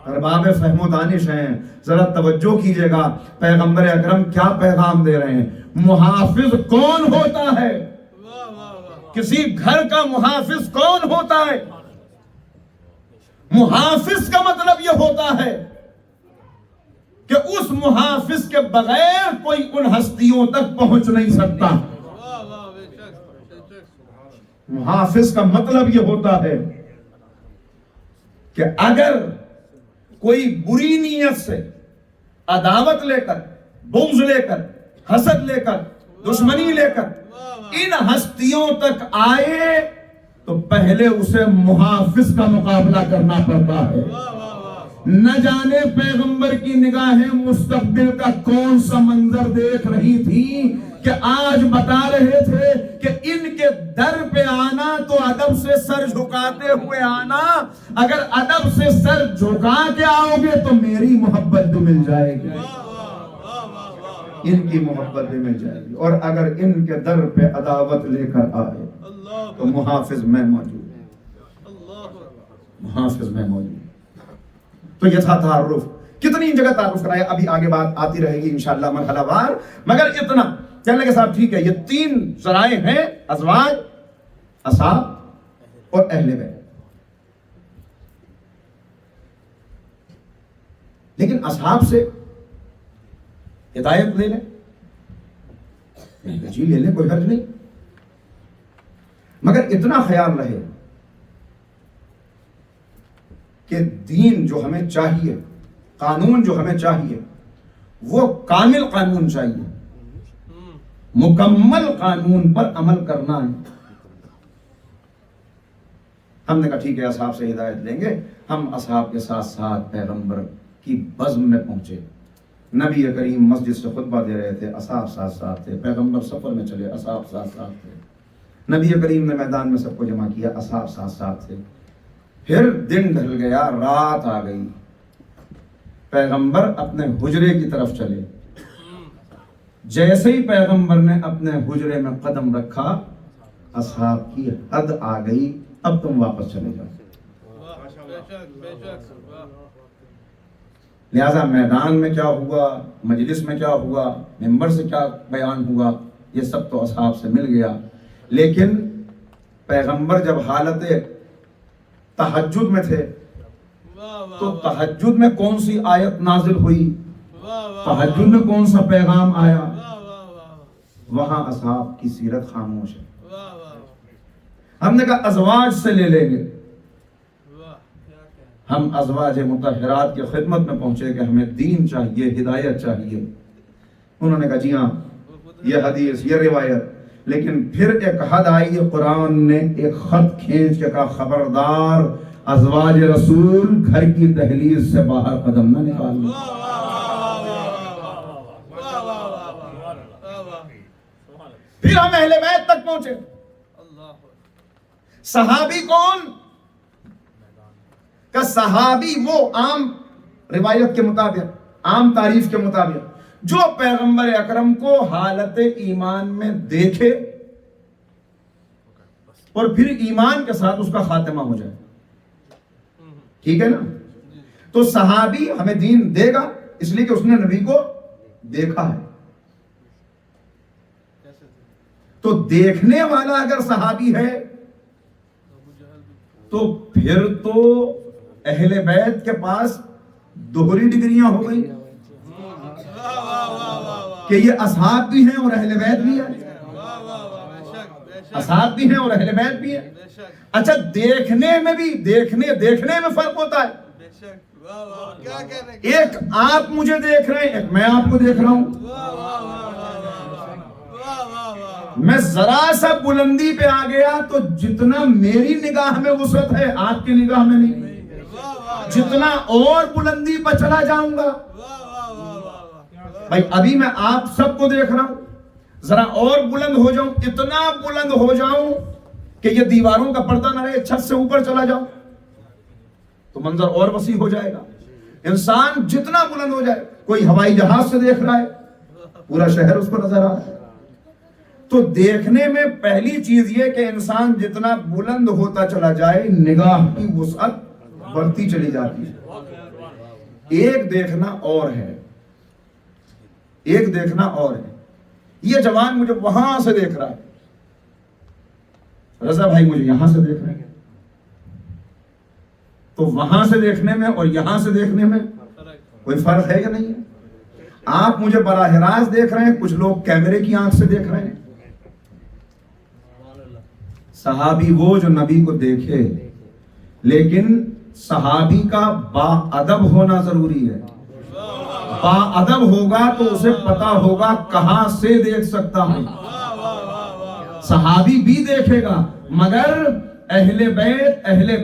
Speaker 3: ارباب فہم و دانش ہیں، ذرا توجہ کیجئے گا، پیغمبر اکرم کیا پیغام دے رہے ہیں۔ محافظ کون ہوتا ہے؟ کسی گھر کا محافظ کون ہوتا ہے؟ محافظ کا مطلب یہ ہوتا ہے کہ اس محافظ کے بغیر کوئی ان ہستیوں تک پہنچ نہیں سکتا۔ محافظ کا مطلب یہ ہوتا ہے کہ اگر کوئی بری نیت سے عداوت لے کر، بغض لے کر، حسد لے کر، دشمنی لے کر ان ہستیوں تک آئے تو پہلے اسے محافظ کا مقابلہ کرنا پڑتا ہے۔ نہ جانے پیغمبر کی نگاہیں مستقبل کا کون سا منظر دیکھ رہی تھی کہ آج بتا رہے تھے کہ ان کے در پہ آنا تو ادب سے سر جھکاتے ہوئے آنا، اگر ادب سے سر جھکا کے آؤ گے تو میری محبت بھی مل جائے گی، ان کی محبت بھی مل جائے گی، اور اگر ان کے در پہ عداوت لے کر آئے تو محافظ میں موجود، محافظ میں موجود۔ تو یہ تھا تعارف، کتنی جگہ تعارف کرایا، ابھی آگے بات آتی رہے گی انشاءاللہ مرحلہ وار، مگر اتنا کہنے کے ساتھ ٹھیک ہے یہ تین ذرائع ہیں، ازواج، اصحاب اور اہل بیت۔ لیکن اصحاب سے ہدایت لے لیں، جی لے لیں، کوئی حرج نہیں، مگر اتنا خیال رہے کہ دین جو ہمیں چاہیے، قانون جو ہمیں چاہیے، وہ کامل قانون چاہیے، مکمل قانون پر عمل کرنا ہے۔ ہم نے کہا ٹھیک ہے اصحاب سے ہدایت لیں گے، ہم اصحاب کے ساتھ ساتھ پیغمبر کی بزم میں پہنچے. نبی کریم مسجد سے خطبہ دے رہے تھے، اصحاب ساتھ ساتھ تھے. پیغمبر سفر میں چلے، اصحاب ساتھ ساتھ تھے. نبی کریم نے میدان میں سب کو جمع کیا، اصحاب ساتھ ساتھ تھے. پھر دن ڈھل گیا، رات آ گئی. پیغمبر اپنے حجرے کی طرف چلے. جیسے ہی پیغمبر نے اپنے حجرے میں قدم رکھا، اصحاب کی حد آ گئی، اب تم واپس چلے جاؤ. لہذا میدان میں کیا ہوا، مجلس میں کیا ہوا، منبر سے کیا بیان ہوا، یہ سب تو اصحاب سے مل گیا. لیکن پیغمبر جب حالت تہجد میں تھے تو تہجد میں کون سی آیت نازل ہوئی، تہجد میں کون سا پیغام آیا، وہاں اصحاب کی سیرت خاموش ہے. ہم نے کہا ازواج سے لے لیں گے. ہم ازواج مطہرات کی خدمت میں پہنچے کہ ہمیں دین چاہیے، ہدایت چاہیے. انہوں نے کہا جی ہاں یہ حدیث، یہ روایت. لیکن پھر ایک حد آئی، قرآن نے ایک خط کھینچ کے کہا خبردار ازواج رسول گھر کی دہلیز سے باہر قدم نہ نکالنا. پھر ہم اہل بیت تک پہنچے. صحابی کون؟ کہ صحابی وہ عام روایت کے مطابق، عام تعریف کے مطابق جو پیغمبر اکرم کو حالت ایمان میں دیکھے اور پھر ایمان کے ساتھ اس کا خاتمہ ہو جائے. ٹھیک ہے نا؟ تو صحابی ہمیں دین دے گا اس لیے کہ اس نے نبی کو دیکھا ہے. تو دیکھنے والا اگر صحابی ہے تو پھر تو اہل بیت کے پاس دوہری ڈگریاں ہو گئی کہ یہ اصحاب بھی ہیں اور اہل بیت بھی ہیں، اصحاب بھی ہیں اور اہل بیت بھی ہیں. اچھا دیکھنے میں بھی دیکھنے میں فرق ہوتا ہے. ایک آپ مجھے دیکھ رہے ہیں، ایک میں آپ کو دیکھ رہا ہوں. میں ذرا سا بلندی پہ آ گیا تو جتنا میری نگاہ میں وسعت ہے آپ کی نگاہ میں نہیں. جتنا اور بلندی پہ چلا جاؤں گا، بھائی ابھی میں آپ سب کو دیکھ رہا ہوں، ذرا اور بلند ہو جاؤں، اتنا بلند ہو جاؤں کہ یہ دیواروں کا پردہ نہ رہے، چھت سے اوپر چلا جاؤں تو منظر اور وسیع ہو جائے گا. انسان جتنا بلند ہو جائے، کوئی ہوائی جہاز سے دیکھ رہا ہے، پورا شہر اس کو نظر آ رہا ہے. تو دیکھنے میں پہلی چیز یہ کہ انسان جتنا بلند ہوتا چلا جائے نگاہ کی وسعت بڑھتی چلی جاتی ہے. ایک دیکھنا اور ہے، ایک دیکھنا اور ہے. یہ جوان مجھے وہاں سے دیکھ رہا ہے، رضا بھائی مجھے یہاں سے دیکھ رہے ہیں. تو وہاں سے دیکھنے میں اور یہاں سے دیکھنے میں کوئی فرق ہے یا نہیں ہے؟ آپ مجھے براہ راست دیکھ رہے ہیں، کچھ لوگ کیمرے کی آنکھ سے دیکھ رہے ہیں. صحابی وہ جو نبی کو دیکھے، لیکن صحابی کا با ادب ہونا ضروری ہے. با ادب ہوگا تو اسے پتا ہوگا کہاں سے دیکھ سکتا ہوں. صحابی بھی دیکھے گا مگر اہل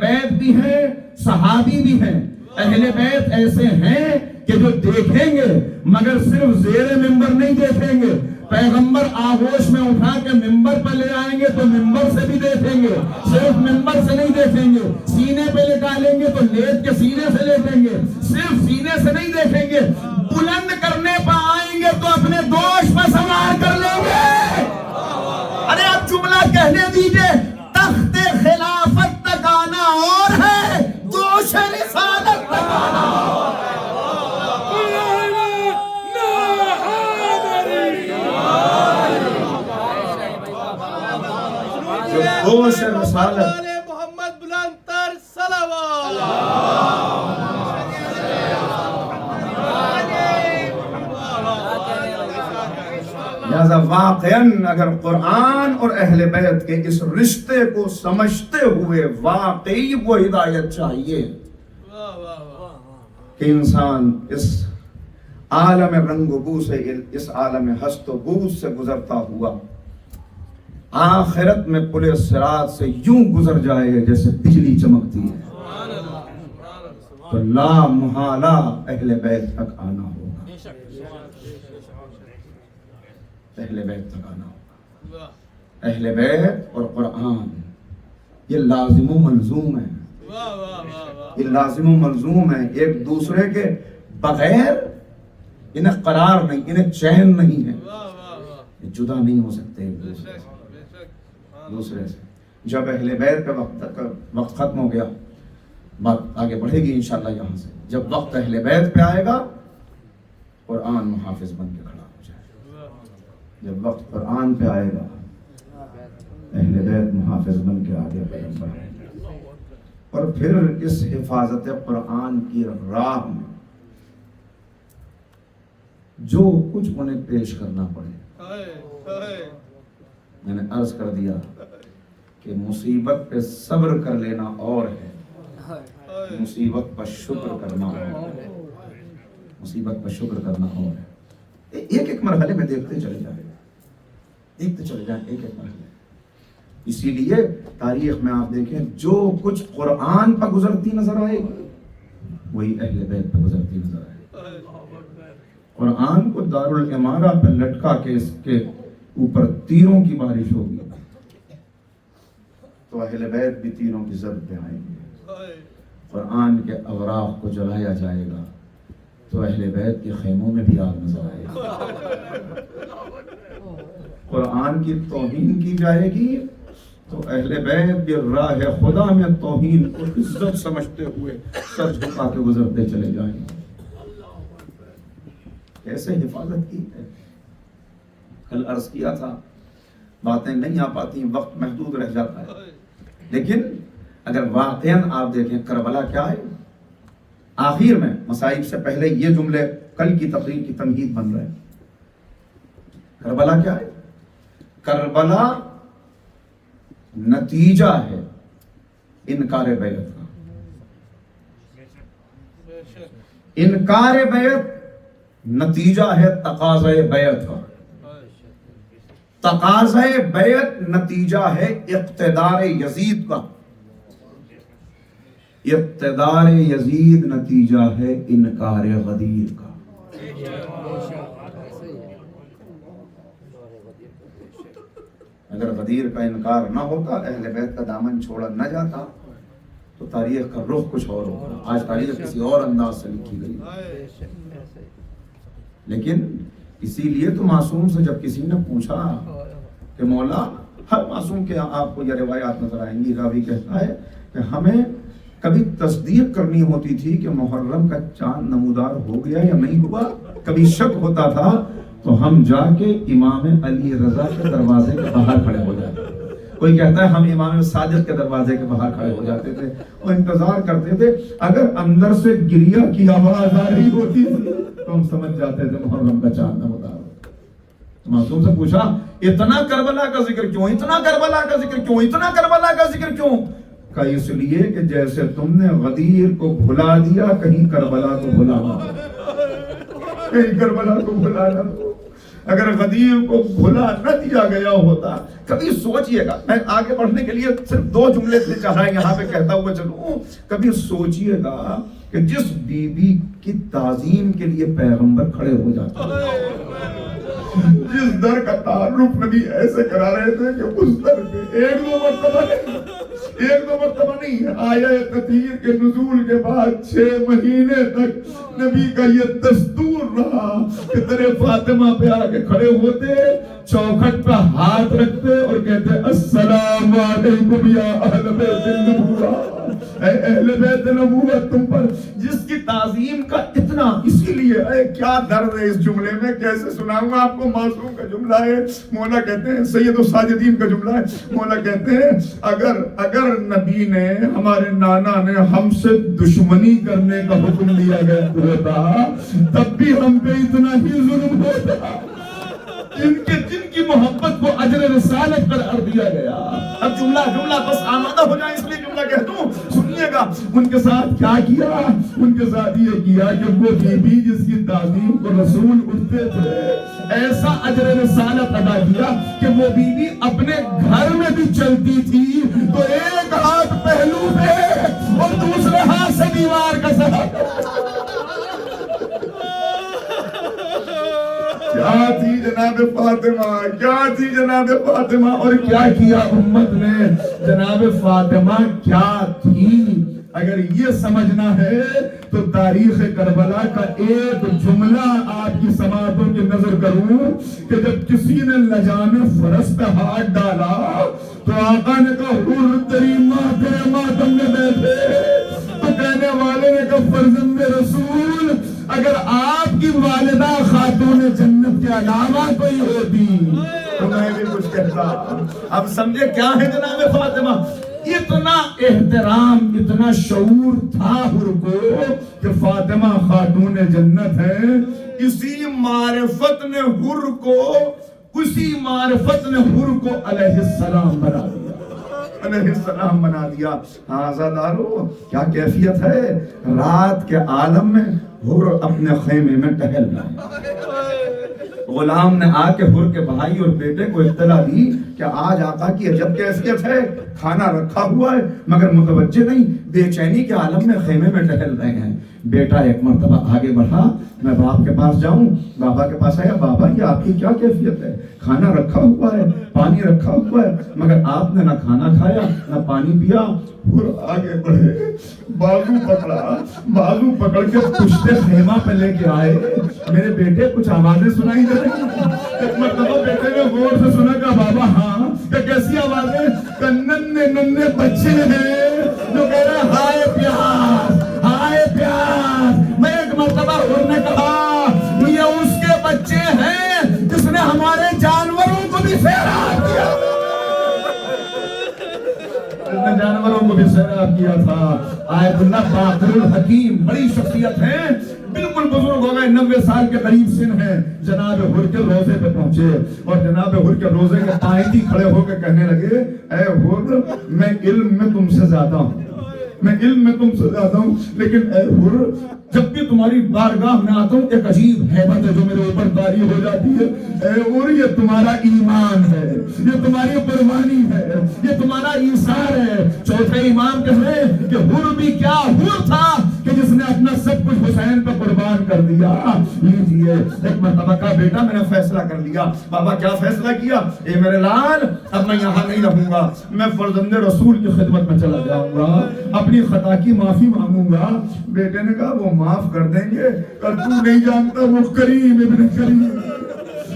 Speaker 3: بیت بھی ہیں، صحابی بھی ہیں. اہل بیت ایسے ہیں کہ جو دیکھیں گے مگر صرف زیر ممبر نہیں دیکھیں گے. پیغمبر آغوش میں اٹھا کے ممبر پر لے آئیں گے تو ممبر سے بھی دیکھیں گے، صرف ممبر سے نہیں دیکھیں گے. سینے پہ لے ڈالیں گے تو لیٹ کے سینے سے دیکھیں گے، صرف سینے سے نہیں دیکھیں گے. بلند کرنے پہ آئیں گے تو اپنے دوش پہ سوار کر لیں گے. ارے آپ جملہ کہنے دیجئے، تخت خلافت تک آنا اور ہے، دوش رسالت تک آنا اور ہے. دوش رسالت
Speaker 1: محمد بلند تر صلوات.
Speaker 3: لہذا واقعاً اگر قرآن اور اہل بیت کے اس رشتے کو سمجھتے ہوئے واقعی وہ ہدایت چاہیے کہ انسان اس عالم رنگ و بو سے، اس عالم ہست و بود سے گزرتا ہوا آخرت میں پل صراط سے یوں گزر جائے جیسے بجلی چمکتی ہے. تو لا محالہ اہل بیت تک آنا ہوگا، اہل بیت تک آنا ہوگا۔ اہل بیت اور قرآن یہ لازم و ملزوم ہے، یہ لازم و ملزوم ہے، ایک دوسرے کے بغیر انہیں قرار نہیں، انہیں چین نہیں ہے، یہ جدا نہیں ہو سکتے ایک دوسرے سے۔ جب اہل بیت کا وقت ختم ہو گیا، بات آگے بڑھے گی انشاءاللہ یہاں سے، جب وقت اہل بیت پہ آئے گا قرآن محافظ بن کے کھڑا ہو جائے گا، جب وقت قرآن پہ آئے گا اہل بیت محافظ بن کے آگے بڑھے گا، اور پھر اس حفاظت قرآن کی راہ میں جو کچھ انہیں پیش کرنا پڑے، میں نے عرض کر دیا کہ مصیبت پہ صبر کر لینا اور ہے، مصیبت پر شکر کرنا اور ہے، مصیبت پر شکر کرنا اور ہے۔ ایک ایک مرحلے میں دیکھتے چلے جائیں، دیکھتے چلے جائیں ایک ایک مرحلے۔ اسی لیے تاریخ میں آپ دیکھیں جو کچھ قرآن پر گزرتی نظر آئے وہی اہل بیت پر گزرتی نظر آئے۔ قرآن کو دارالعمارہ پہ لٹکا کے اس کے اوپر تیروں کی بارش ہوگی تو اہل بیت بھی تیروں کی زد پہ آئیں گے۔ قرآن کے اوراق کو جلایا جائے گا تو اہل بیت کے خیموں میں بھی آگ نظر آئے گی۔ قرآن کی توہین کی جائے گی تو اہل بیت بھی راہ خدا میں توہین کو عزت سمجھتے ہوئے سر جھکا کے گزرتے چلے جائیں گے۔ کیسے حفاظت کی ہے؟ کل عرض کیا تھا، باتیں نہیں آ پاتی، وقت محدود رہ جاتا ہے، لیکن اگر واقعاً آپ دیکھیں کربلا کیا ہے، آخر میں مصائب سے پہلے یہ جملے کل کی تقریر کی تمہید بن رہے ہیں۔ کربلا کیا ہے؟ کربلا نتیجہ ہے انکار بیعت کا۔ انکار بیعت نتیجہ ہے تقاضۂ بیعت کا، تقاضۂ بیعت نتیجہ ہے اقتدار یزید کا، اقتدار یزید نتیجہ ہے انکار غدیر کا۔ اگر غدیر کا انکار نہ ہوتا، اہل بیت کا دامن چھوڑا نہ جاتا تو تاریخ کا رخ کچھ اور ہوگا۔ آج تاریخ کسی اور انداز سے لکھی گئی، لیکن اسی لیے تو معصوم سے جب کسی نے پوچھا کہ مولا، ہر معصوم کے آپ کو یہ روایات نظر آئیں گی، راوی کہتا ہے کہ ہمیں کبھی تصدیق کرنی ہوتی تھی کہ محرم کا چاند نمودار ہو گیا یا نہیں ہوا، کبھی شک ہوتا تھا تو ہم جا کے امام علی رضا کے دروازے کے باہر کھڑے ہو جاتے، کوئی کہتا ہے ہم امام صادق کے دروازے کے باہر کھڑے ہو جاتے تھے اور انتظار کرتے تھے، اگر اندر سے گریہ کی آواز آ رہی ہوتی تھی تو ہم سمجھ جاتے تھے محرم کا چاند نمودار۔ معصوم سے پوچھا اتنا کربلا کا ذکر کیوں، اتنا کربلا کا ذکر کیوں، اتنا کربلا کا ذکر کیوں؟ کہ اس لیے کہ جیسے تم نے غدیر کو بھلا دیا، کہیں کربلا کو بھلا نہ دو، کہیں کربلا کو بھلا نہ دو۔ اگر غدیر کو بھلا نہ دیا گیا ہوتا، کبھی سوچئے گا، میں آگے بڑھنے کے لیے صرف 2 جملے سے چاہ رہا ہے یہاں پہ کہتا ہوا چلوں، کبھی سوچئے گا کہ جس بی بی کی تعظیم کے لیے پیغمبر کھڑے ہو جاتے ہیں، جس در کا تعارف نبی ایسے کرا رہے تھے کہ اس در پہ ایک دو مرتبہ نہیں، آیت تطہیر کے نزول کے بعد 6 مہینے تک نبی کا یہ دستور رہا کہ تیرے فاطمہ پہ آ کے کھڑے ہوتے، چوکھٹ پہ ہاتھ رکھتے اور کہتے السلام علیکم یا اہل بیت النبوہ، اے اہل بیت نبوت تم پر، جس کی تعظیم کا اتنا، اسی لیے اے کیا درد ہے اس جملے میں، کیسے سناؤں گا آپ کو۔ معصوم کا جملہ ہے، مولا کہتے ہیں، سید الساجدین کا جملہ ہے، مولا کہتے ہیں اگر نبی نے، ہمارے نانا نے ہم سے دشمنی کرنے کا حکم دیا گیا ہوتا تب بھی ہم پہ اتنا ہی ظلم ہوتا، جن کی محبت کو اجر رسالت قرار دیا گیا۔ اب جملہ بس آمادہ ہو جائیں اس لیے جملہ کہہ دوں، سنیے گا ان کے ساتھ کیا کیا، ان کے ساتھ یہ کیا کہ وہ بی بی جس کی تعظیم کو رسول اٹھتے تھے، ایسا اجر رسالت ادا کیا کہ وہ بی بی اپنے گھر میں بھی چلتی تھی تو ایک ہاتھ پہلو پہ اور دوسرے ہاتھ سے دیوار کا سہارا جناب فاطمہ، کیا تھی جناب فاطمہ، اور کیا کیا امت نے. جناب فاطمہ کیا تھی؟ اگر یہ سمجھنا ہے تو تاریخ کربلا کا ایک جملہ آپ کی سماعتوں کی نظر کروں کہ جب کسی نے لجام فرس پہ ہاتھ ڈالا تو آقا نے کہا حور تری ماں تیرے ماتم میں بیٹھے، تو کہنے والے نے کہا فرزند رسول اگر آپ کی والدہ خاتون جنت کے علاوہ کوئی ہوتی تو میں بھی کچھ کہتا. اب سمجھے کیا ہے جناب فاطمہ؟ اتنا احترام، اتنا شعور تھا حر کو کہ فاطمہ خاتون جنت ہے. اسی معرفت نے حر کو علیہ السلام بنا دیا، علیہ السلام بنا دیا. آزادارو کیا کیفیت ہے، رات کے عالم میں حر اپنے خیمے میں ٹہل رہا ہے. غلام نے آ کے حر کے بھائی اور بیٹے کو اطلاع دی کہ آج آقا کی عجب کیفیت ہے، کھانا رکھا ہوا ہے مگر متوجہ نہیں، بے چینی کے عالم میں خیمے میں ٹہل رہے ہیں. بیٹا ایک مرتبہ آگے بڑھا، میں باپ کے پاس جاؤں. بابا کے پاس آیا، بابا یہ آپ کی کیا کیفیت ہے، کھانا رکھا ہوا ہے، پانی رکھا ہوا ہے مگر آپ نے نہ کھانا کھایا نہ پانی پیا. حر آگے بڑھے، بازو پکڑ کے پشتے خیمہ پہ لے کے آئے. میرے بیٹے کچھ آوازیں سنائی دے رہی ہیں. ایک مرتبہ بیٹے نے غور سے سنا کہ بابا ہاں، کہ کیسی آوازیں؟ کہ ننھے بچے ہیں جو کہہ رہے ہیں ہائے پیاس، ہائے پیاس. میں ایک مرتبہ حر نے کہا یہ اس کے بچے ہیں جس نے ہمارے جانوروں کو بھی سیراب کیا، جانوروں کو بھی سیراب کیا تھا. آیت اللہ باقر الحکیم، بڑی شخصیت ہے، بالکل بزرگ ہو گئے، 90 سال کے قریب سن ہے. جناب حر کے روزے پہ پہنچے اور جناب حر کے روزے کے قائدی کھڑے ہو کے کہنے لگے اے حر میں علم میں تم سے زیادہ ہوں، لیکن اے حر جب بھی تمہاری بارگاہ میں آتا ہوں ایک عجیب ہیبت ہے جو میرے اوپر طاری ہو جاتی ہے. اے حر یہ تمہارا ایمان ہے، یہ تمہاری قربانی ہے، یہ تمہارا ایثار ہے. چوتھے امام کہہ رہے کہ حر بھی کیا حر تھا کہ جس نے اپنا سب کچھ حسین پہ قربان کر دیا. لیجئے ایک مرتبہ کا بیٹا میں نے فیصلہ کر لیا. بابا کیا فیصلہ کیا؟ اے میرے لال اب میں یہاں نہیں رہوں گا، میں فرزند رسول کی خدمت میں چلا جاؤں گا، اپنی خطا کی معافی مانگوں گا. بیٹے نے کہا وہ معاف کر دیں گے، پر تو نہیں جانتا وہ کریم ابن کریم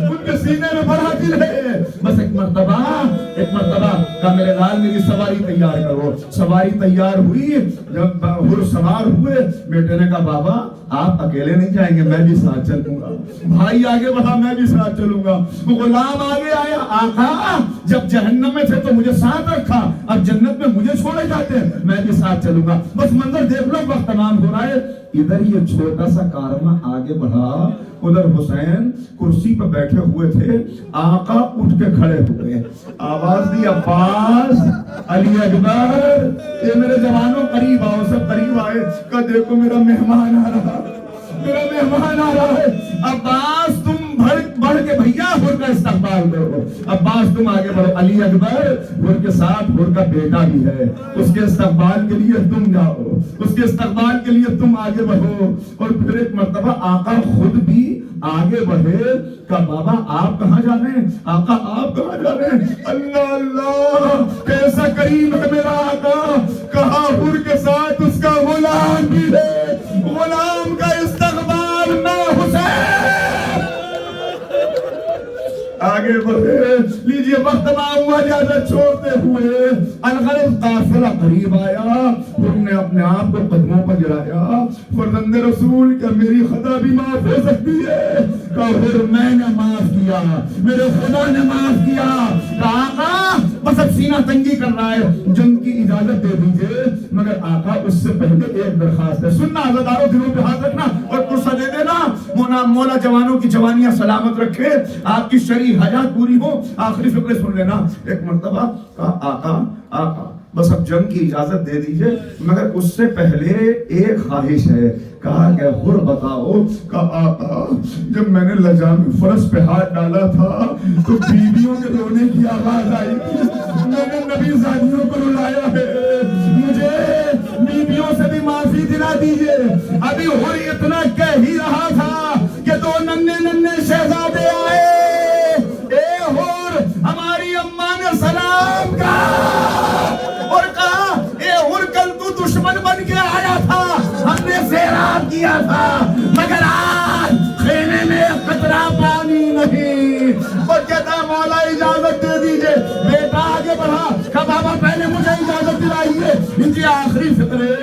Speaker 3: ان کے سینے میں بڑا دل ہے. بس ایک مرتبہ کہا میرے لال میری سواری تیار کرو. سواری تیار ہوئی، جب حر سوار ہوئے بیٹے نے کہا بابا آپ اکیلے نہیں جائیں گے، میں بھی ساتھ چلوں گا. بھائی آگے بڑھا، میں بھی ساتھ چلوں گا. غلام آگے آیا، آقا جب جہنم میں تھے تو مجھے ساتھ رکھا، اب جنت میں مجھے چھوڑے جاتے ہیں، میں بھی ساتھ چلوں گا. بس منظر دیکھ لو، وقت تمام ہو رہا ہے. ادھر یہ چھوٹا سا کارواں آگے بڑھا، ادھر حسین کرسی پہ بیٹھے ہوئے تھے. آقا اٹھ کے کھڑے ہوئے، آواز دی عباس، علی اکبر، یہ میرے جوانوں قریب آؤ. سب قریب آئے، کہا دیکھو میرا مہمان آ رہا ہے. عباس تم بڑھ کے بھیا حر کا استقبال کرو. عباس تم آگے بڑھو. علی اکبر حر کے ساتھ حر کا بیٹا بھی ہے، اس کے استقبال کے لیے تم جاؤ، اس کے استقبال کے لیے تم آگے بڑھو. اور پھر ایک مرتبہ آقا خود بھی آگے بڑھے. کہا بابا آپ کہاں جا رہے ہیں؟ آقا آپ کہاں جا رہے ہیں؟ اللہ اللہ کیسا کریم ہے میرا آقا. کہا حر کے ساتھ اس کا غلام بھی ہے، غلام کا استقبال میں حسین. آگے بڑھے. لیجئے وقت تمام ہوا، اجازت چھوڑتے ہوئے الغرض قافلہ قریب آیا. حر نے اپنے آپ کو قدموں پر گرایا. فرزند رسول کیا میری خطا بھی معاف ہو سکتی ہے؟ کہا حر میں نے معاف کیا، میرے خدا نے معاف کیا. کہا آقا بس اب سینہ تنگی کر رہا ہے، جنگ کی اجازت دے دیجئے. مگر آقا اس سے پہلے ایک درخواست ہے، سننا عزادارو، دلوں پہ ہاتھ رکھنا اور پرسہ دے دینا. مولا جوانوں کی جوانیاں سلامت رکھے، آپ کی شرعی حاجات پوری ہو. آخری فکرے سن لینا. ایک مرتبہ کہا آقا بس اب جنگ کی اجازت دے دیجئے، مگر اس سے پہلے ایک خواہش ہے. کہا کہ حر بتاؤ. کہا آقا جب میں نے لجام فرس پہ ہاتھ ڈالا تھا تو بیویوں کے رونے کی آواز آئی، میں نے نبی زادیوں کو رلایا ہے، مجھے بیویوں سے بھی معافی دلا دیجئے. ابھی حر اتنا کہہ ہی رہا تھا کہ دو ننھے شہزادے آئے.
Speaker 4: کیا تھا، مگر آج خیمے میں قطرہ پانی نہیں۔ وہ کہتا ہے مولا اجازت دے دیجئے، بیٹا آگے بڑھا، کہا بابا پہلے مجھے اجازت دلائیے۔ ان کی آخری فکرے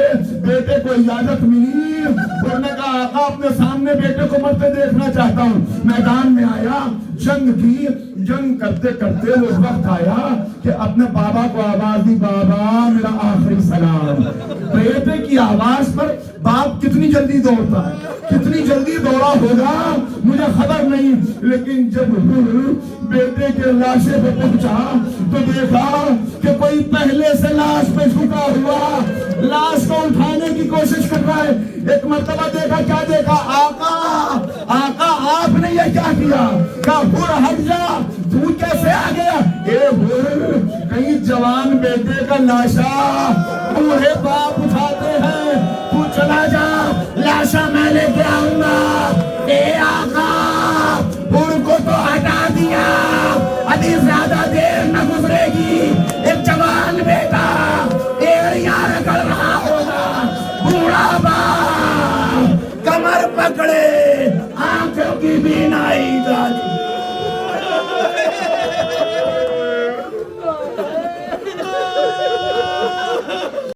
Speaker 4: بیٹے کو اجازت ملی، انہوں نے کہا آقا اپنے سامنے بیٹے کو مرتے دیکھنا چاہتا ہوں۔ میدان میں آیا، جنگ کی، جنگ کرتے کرتے وہ وقت آیا کہ اپنے بابا کو آواز دی، بابا میرا آخری سلام۔ بیٹے کی آواز پر باپ کتنی جلدی دوڑتا ہے، کتنی جلدی دوڑا ہوگا مجھے خبر نہیں، لیکن جب بیٹے کے لاشے پہ پہنچا تو دیکھا کہ کوئی پہلے سے لاش پہ جھکا ہوا لاش کو اٹھانے کی کوشش کر رہا ہے۔ ایک مرتبہ دیکھا، کیا دیکھا؟ آقا آقا آپ نے یہ کیا کیا؟ کہا ہر ہٹ جا، تو کیسے آ گیا؟ اے ہر کہیں جوان بیٹے کا لاشا بوڑھے باپ اٹھاتے ہیں، تو چلا جا، لاشا میں لے کے آؤں گا۔ اے آقا